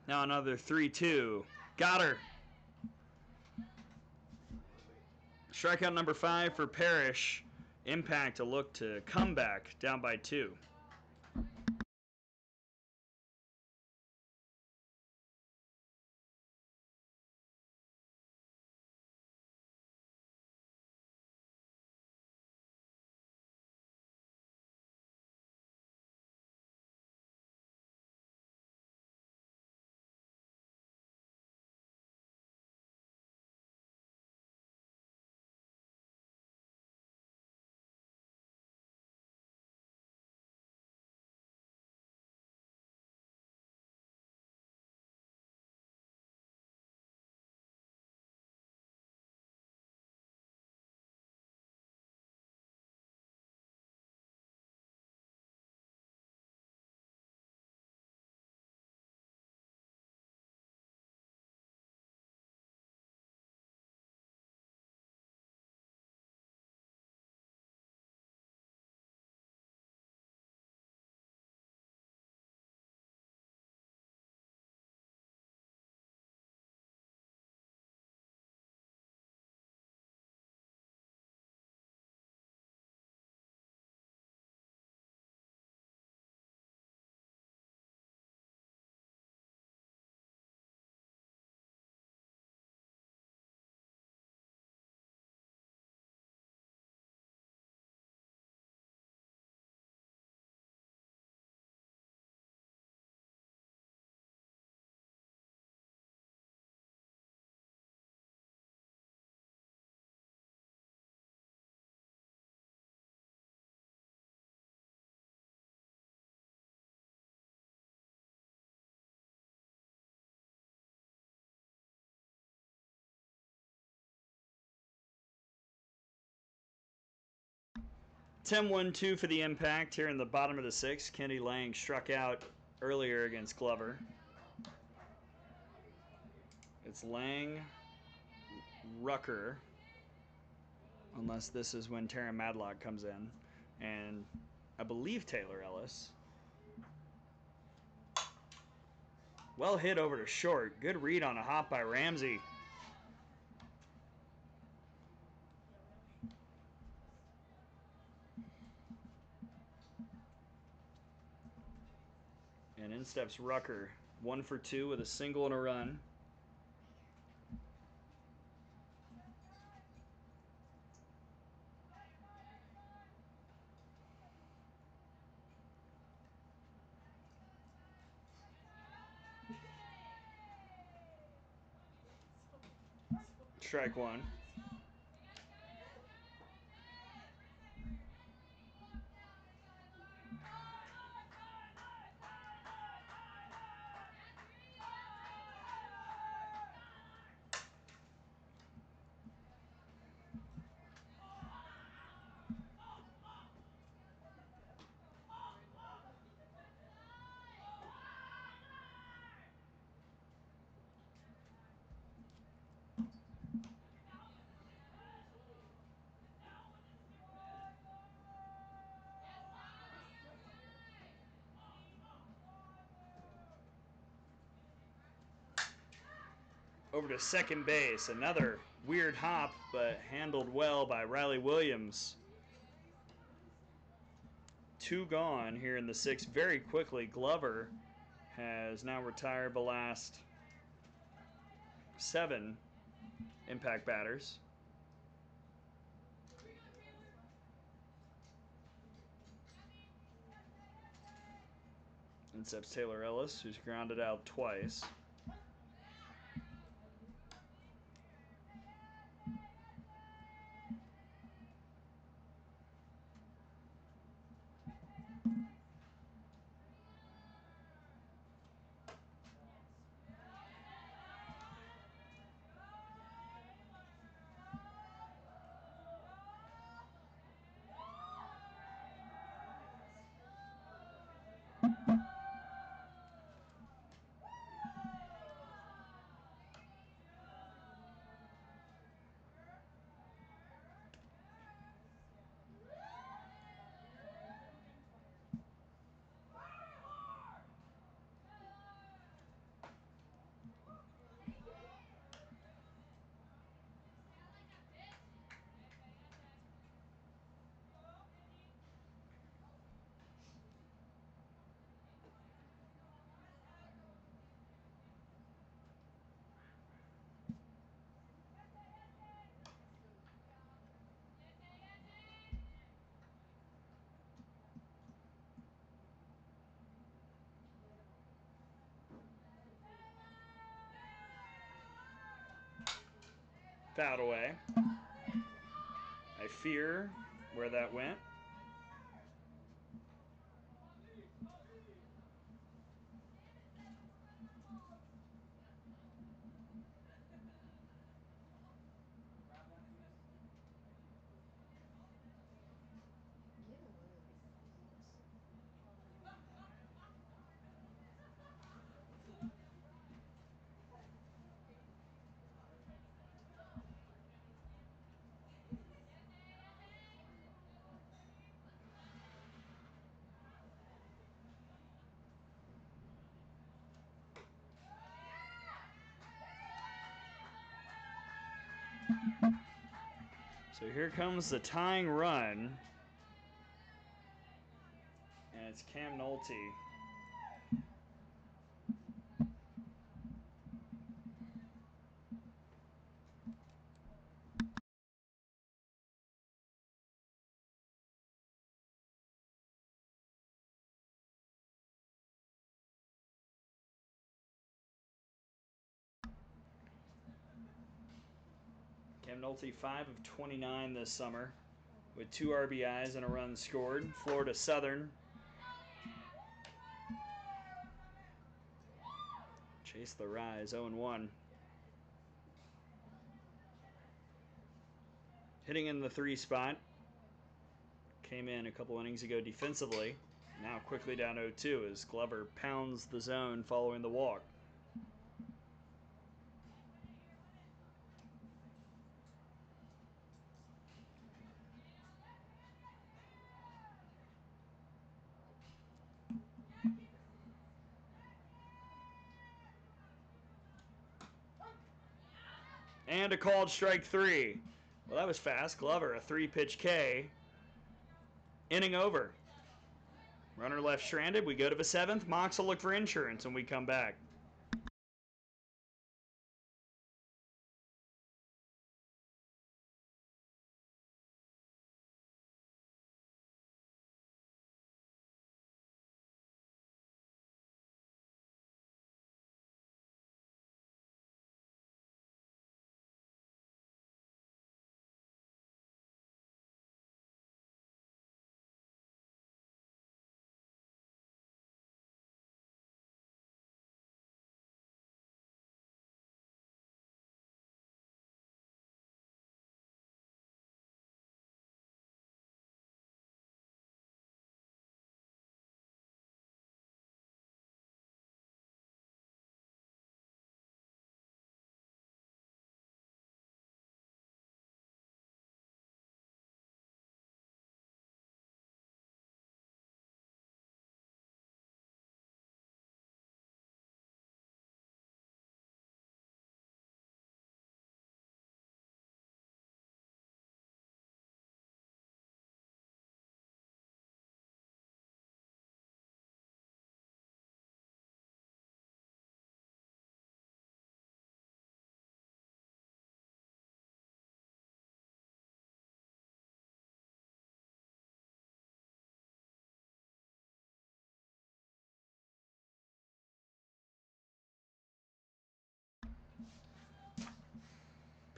Now another 3-2. Got her. Strikeout number 5 for Parrish. Impact to look to come back down by 2. Ten 1-2 for the Impact here in the bottom of the 6th. Kenny Lang struck out earlier against Glover. It's Lang, Rucker, unless this is when Tara Madlock comes in, and I believe Taylor Ellis. Well hit over to short. Good read on a hop by Ramsey. And in steps Rucker. 1 for 2 with a single and a run. Strike 1. Over to second base. Another weird hop, but handled well by Riley Williams. 2 gone here in the 6th very quickly. Glover has now retired the last 7 Impact batters. And steps Taylor Ellis, who's grounded out twice. Fouled away. I fear where that went. So here comes the tying run. And it's Cam Nolte. Cam Nolte 5 of 29 this summer with 2 RBIs and a run scored. Florida Southern chase the rise, 0-1. Hitting in the 3 spot. Came in a couple innings ago defensively. Now quickly down 0-2 as Glover pounds the zone following the walk. And a called strike 3. Well, that was fast. Glover, a 3-pitch K. Inning over. Runner left stranded. We go to the 7th. Mocs will look for insurance when we come back.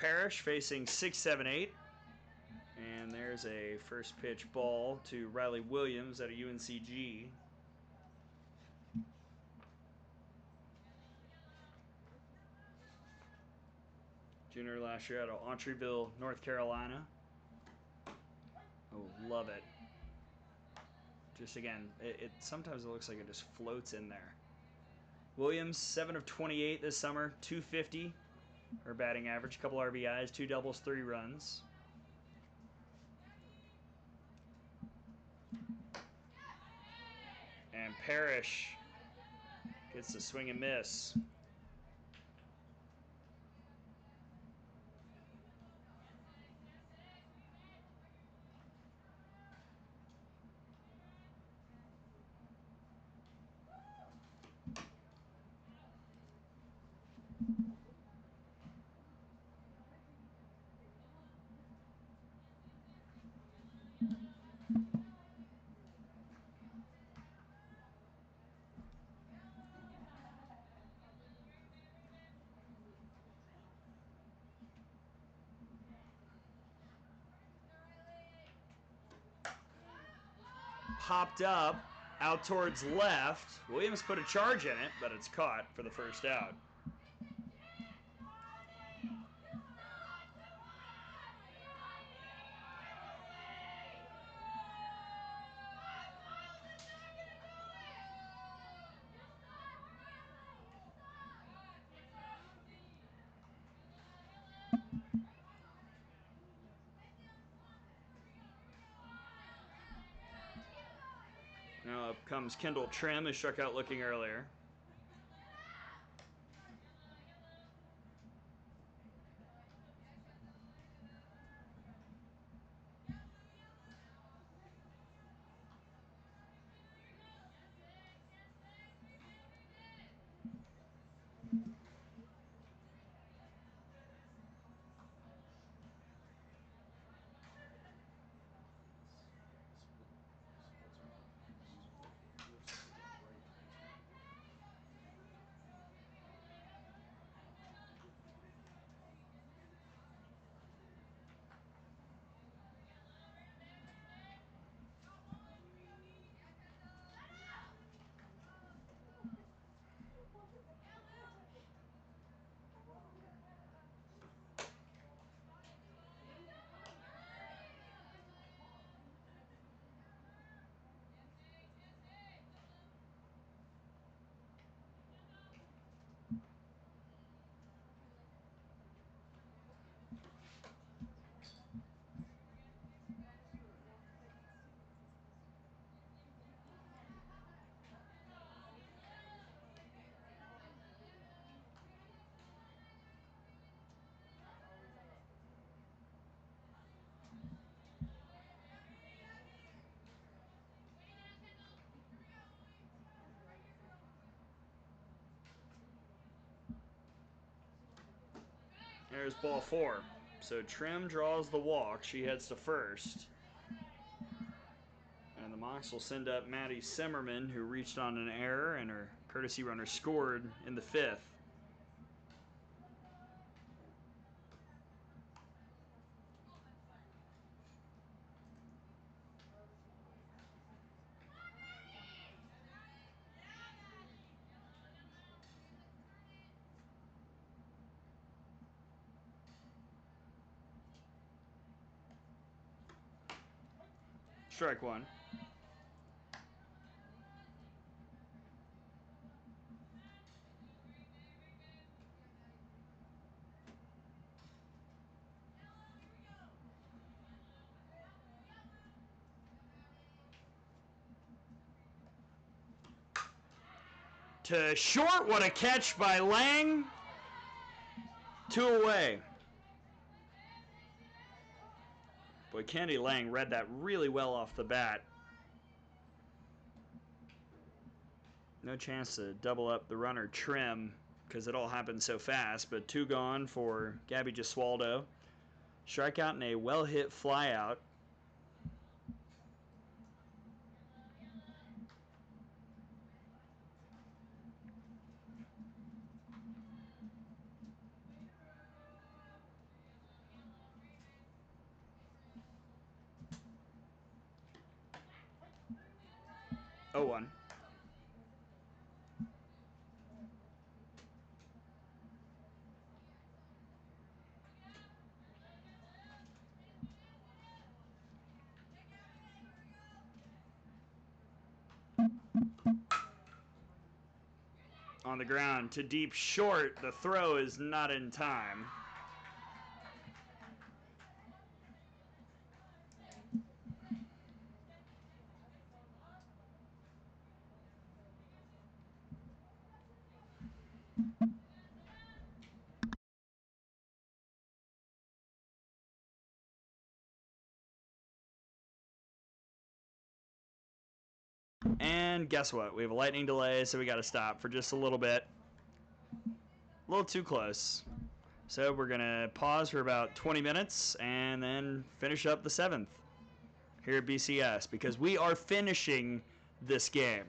Parrish facing 6, 7, 8. And there's a first pitch ball to Riley Williams at a UNCG. Junior last year out of Entreville, North Carolina. Oh, love it. Just again, sometimes it looks like it just floats in there. Williams, 7 of 28 this summer, 250. Her batting average, couple RBIs, 2 doubles, 3 runs. And Parrish gets the swing and miss. popped up out towards left. Williams put a charge in it, but it's caught for the first out. Now up comes Kendall Trim, who struck out looking earlier. There's ball 4. So Trim draws the walk. She heads to first. And the Mocs will send up Maddie Simmerman, who reached on an error, and her courtesy runner scored in the 5th. Strike 1. To short, what a catch by Lang. 2 away. Boy, Candy Lang read that really well off the bat. No chance to double up the runner Trim because it all happened so fast, but 2 gone for Gabby Gesualdo. Strikeout and a well-hit flyout. Oh, 1. On the ground to deep short. The throw is not in time. And guess what? We have a lightning delay, so we got to stop for just a little bit. A little too close. So we're going to pause for about 20 minutes and then finish up the 7th here at BCS because we are finishing this game.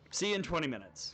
See you in 20 minutes.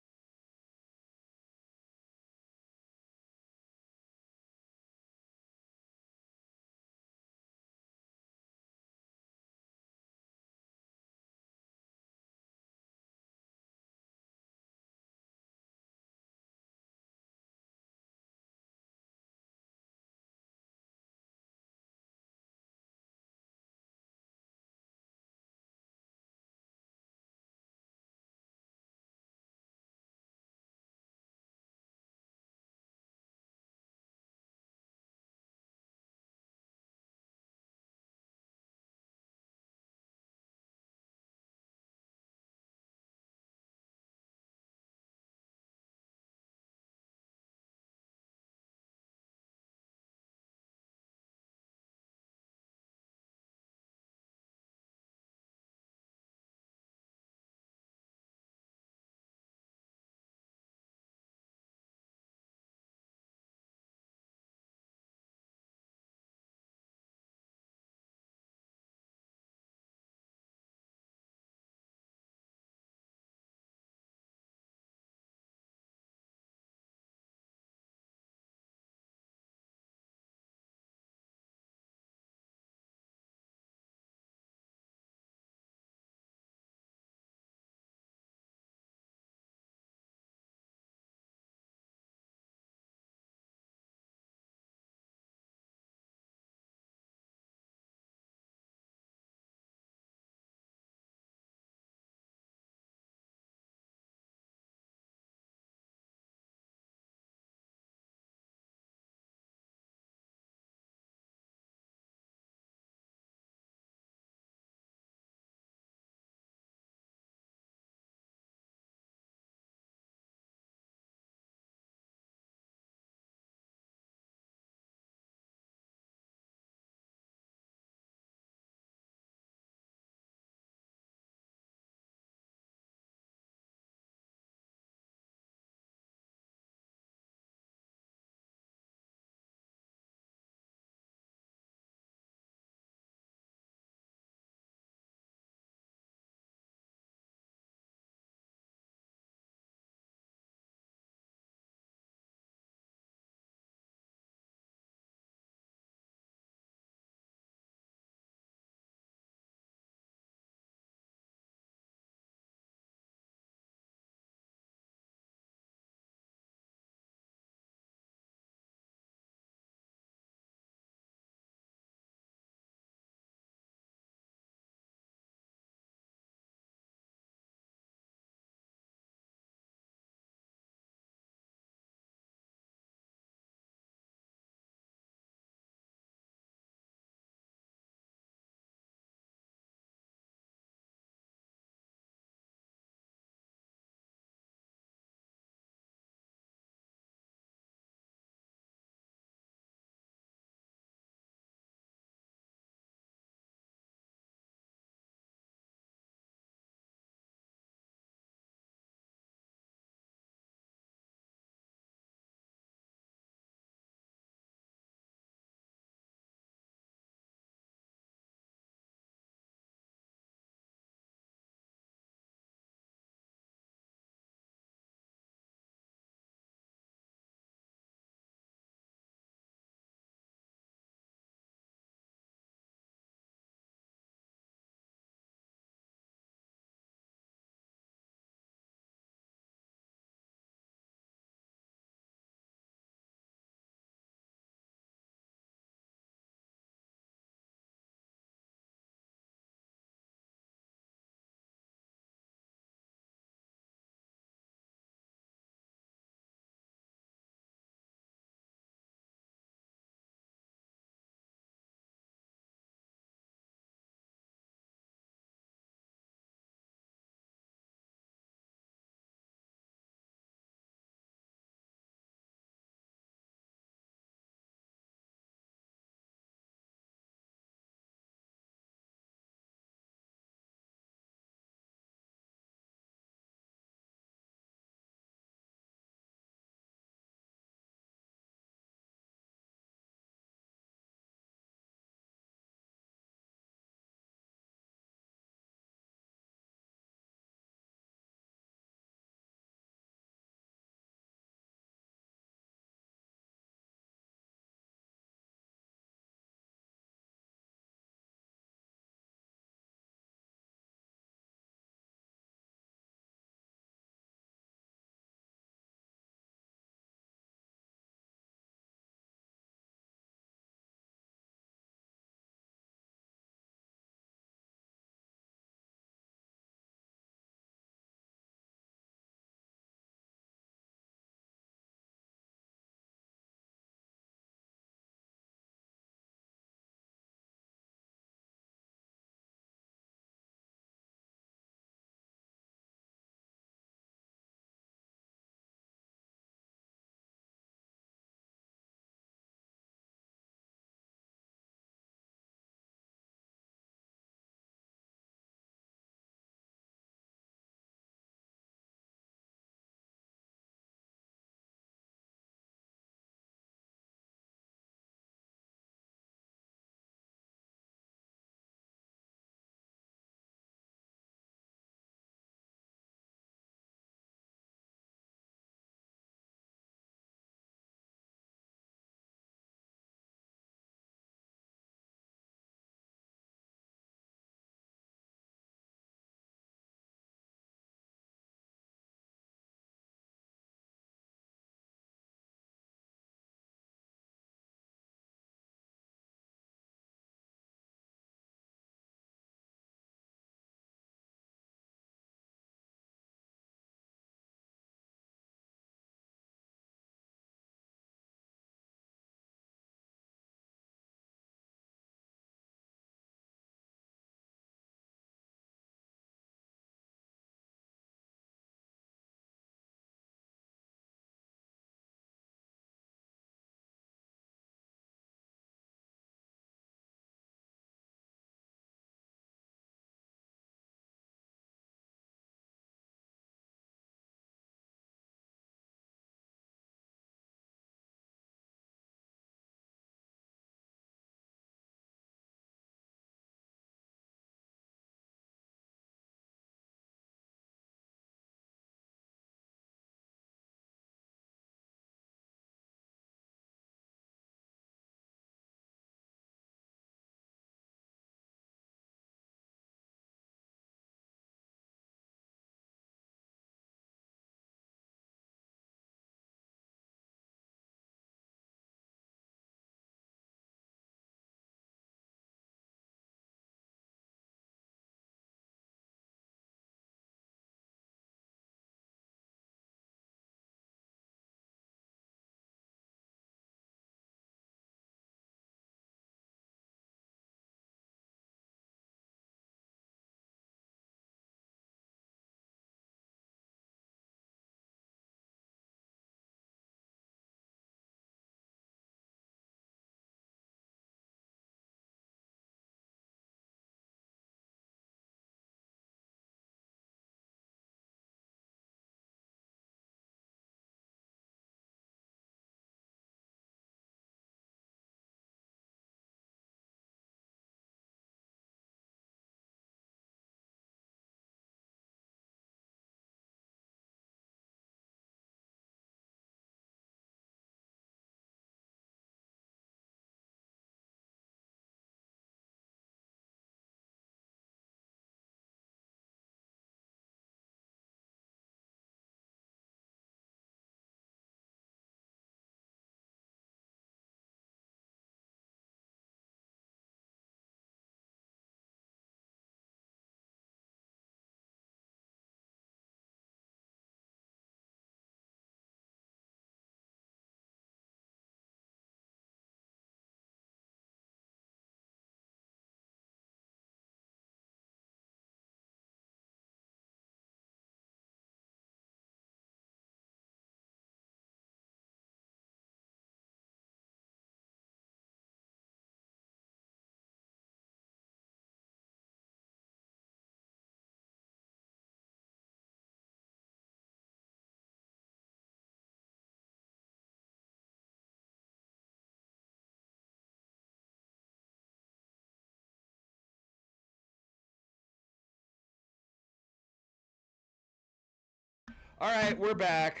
All right, we're back.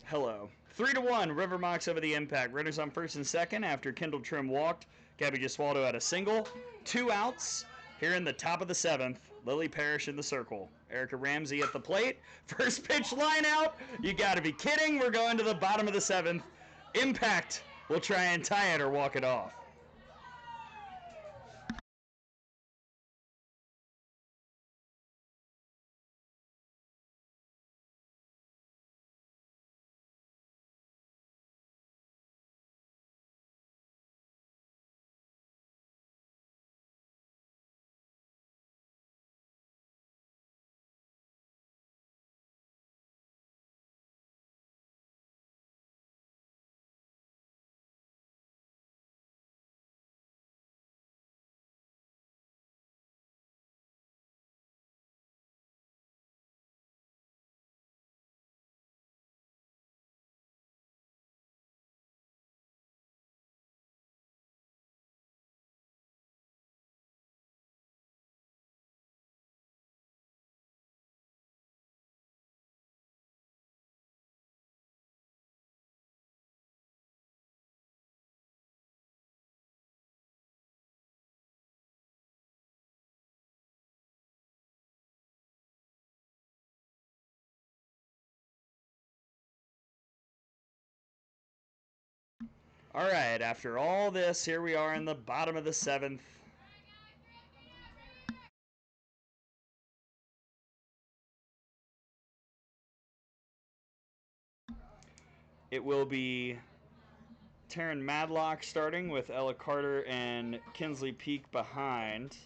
Hello. 3-1, River Mocs over the Impact. Runners on first and second after Kendall Trim walked. Gabby Giswaldo had a single. 2 outs here in the top of the 7th. Lily Parrish in the circle. Erica Ramsey at the plate. First pitch line out. You got to be kidding. We're going to the bottom of the 7th. Impact will try and tie it or walk it off. All right, after all this, here we are in the bottom of the 7th. It will be Taryn Madlock starting with Ella Carter and Kinsley Peak behind.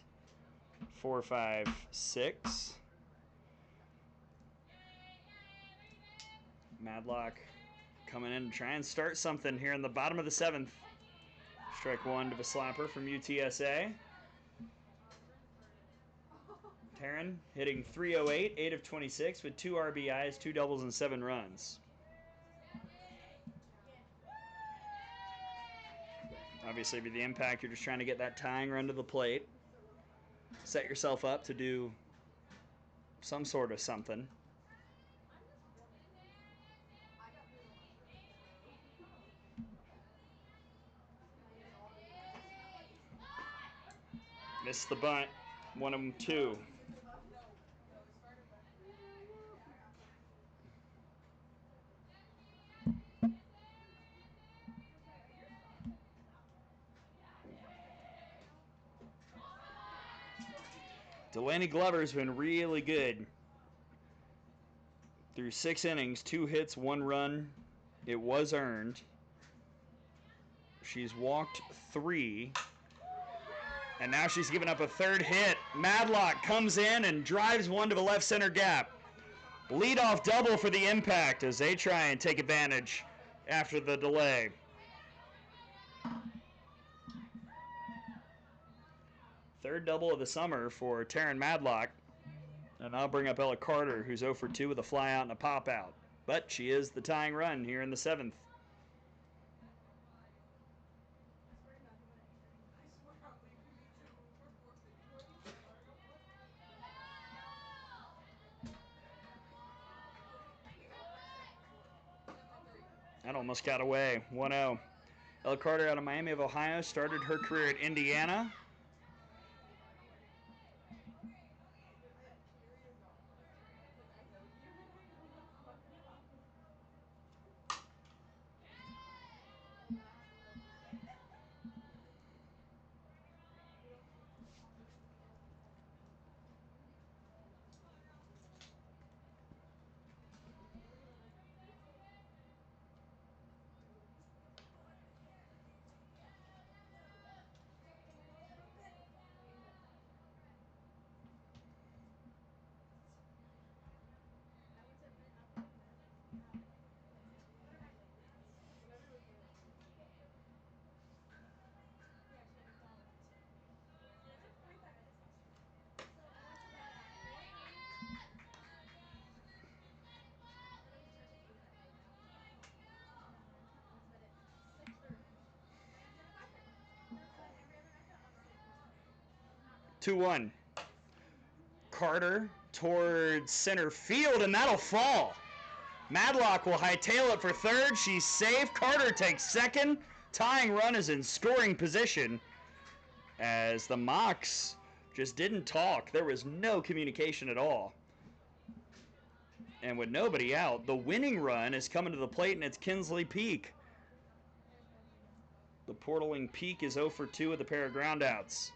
4, 5, 6. Madlock coming in to try and start something here in the bottom of the 7th. Strike 1 to the slapper from UTSA. Taryn hitting .308, 8 of 26 with 2 RBIs, 2 doubles, and 7 runs. Obviously, with the Impact, you're just trying to get that tying run to the plate. Set yourself up to do some sort of something. Missed the bunt. 1-2. Delaney Glover's been really good. Through 6 innings, 2 hits, 1 run. It was earned. She's walked 3. And now she's given up a 3rd hit. Madlock comes in and drives one to the left center gap. Leadoff double for the Impact as they try and take advantage after the delay. Third double of the summer for Taryn Madlock. And I'll bring up Ella Carter, who's 0 for 2 with a fly out and a pop out. But she is the tying run here in the 7th. That almost got away. 1-0. Ella Carter out of Miami of Ohio started her career at Indiana. Two-one. Carter towards center field, and that'll fall. Madlock will hightail it for third. She's safe. Carter takes second. Tying run is in scoring position as the Mocs just didn't talk. There was no communication at all. And with nobody out, the winning run is coming to the plate, and it's Kinsley Peak. The portaling Peak is 0 for 2 with a pair of groundouts.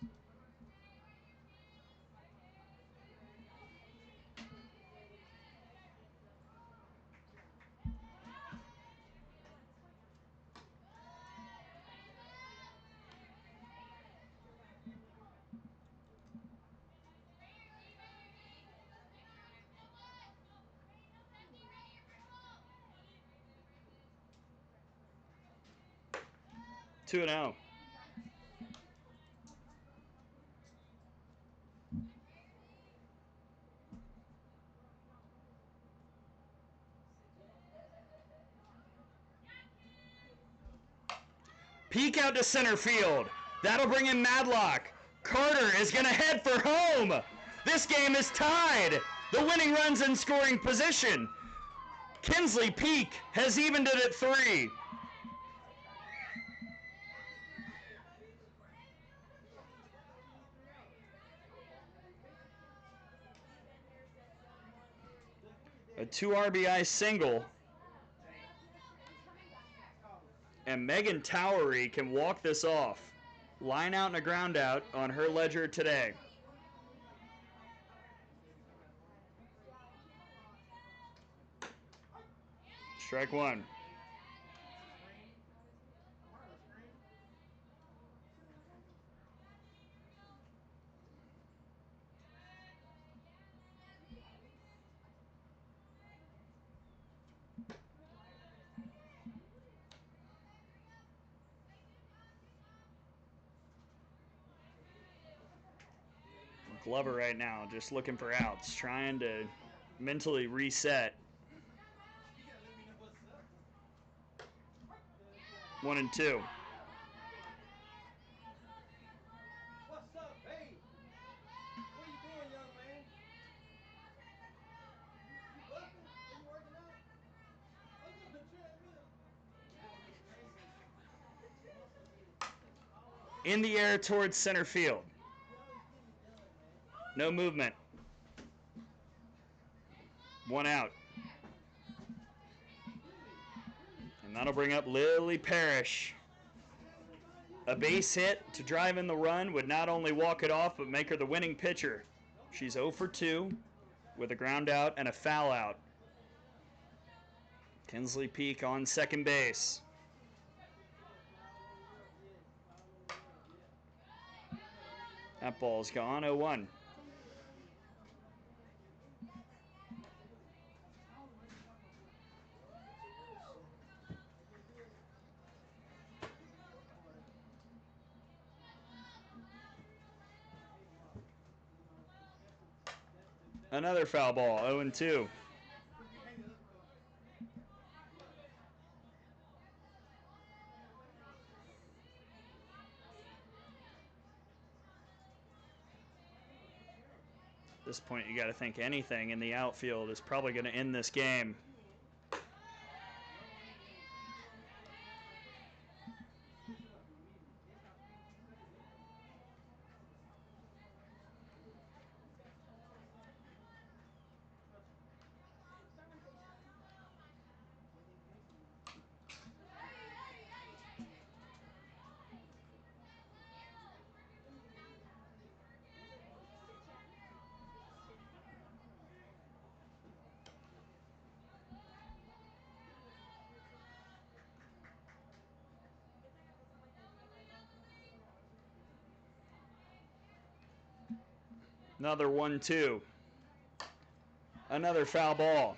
Two and 0. Peak out to center field. That'll bring in Madlock. Carter is going to head for home. This game is tied. The winning run's in scoring position. Kinsley Peak has evened it at 3. A 2 RBI single. And Megan Towery can walk this off. Line out and a ground out on her ledger today. Strike one. Glover right now just looking for outs, trying to mentally reset. 1 and 2. What's up, babe? What are you doing, young man? You buffing? Are you working out? I'm doing the treadmill. In the air towards center field. You always getting it done, man. No movement. 1 out. And that'll bring up Lily Parrish. A base hit to drive in the run would not only walk it off, but make her the winning pitcher. She's 0 for 2 with a ground out and a foul out. Kinsley Peak on second base. That ball's gone, 0-1. Another foul ball, 0-2. At this point, you got to think anything in the outfield is probably going to end this game. Another 1-2. Another foul ball.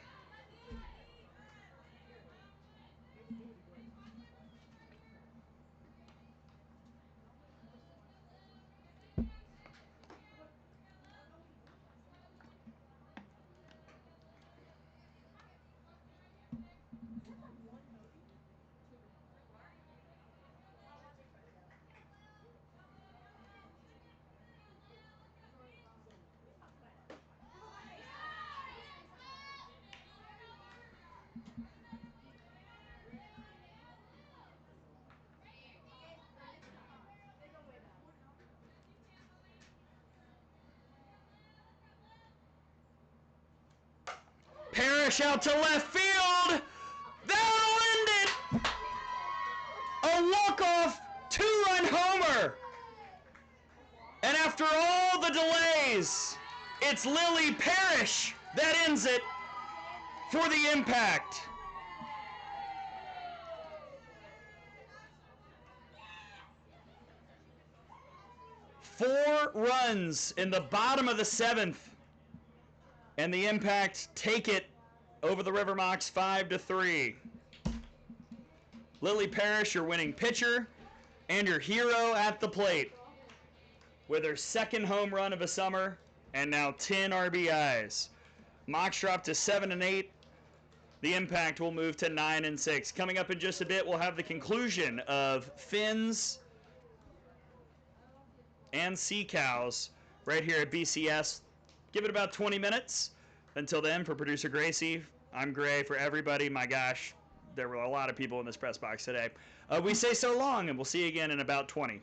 Parrish out to left field. That'll end it. A walk-off two-run homer. And after all the delays, it's Lily Parrish that ends it for the Impact. Four runs in the bottom of the seventh, and the Impact take it over the River Mocs 5-3. Lily Parrish, your winning pitcher, and your hero at the plate, with her second home run of the summer and now 10 RBIs. Mocs drop to 7-8. The Impact will move to 9-6. Coming up in just a bit, we'll have the conclusion of Finns and Sea Cows right here at BCS. Give it about 20 minutes. Until then, for producer Gracie, I'm Gray. For everybody, my gosh, there were a lot of people in this press box today. We say so long, and we'll see you again in about 20.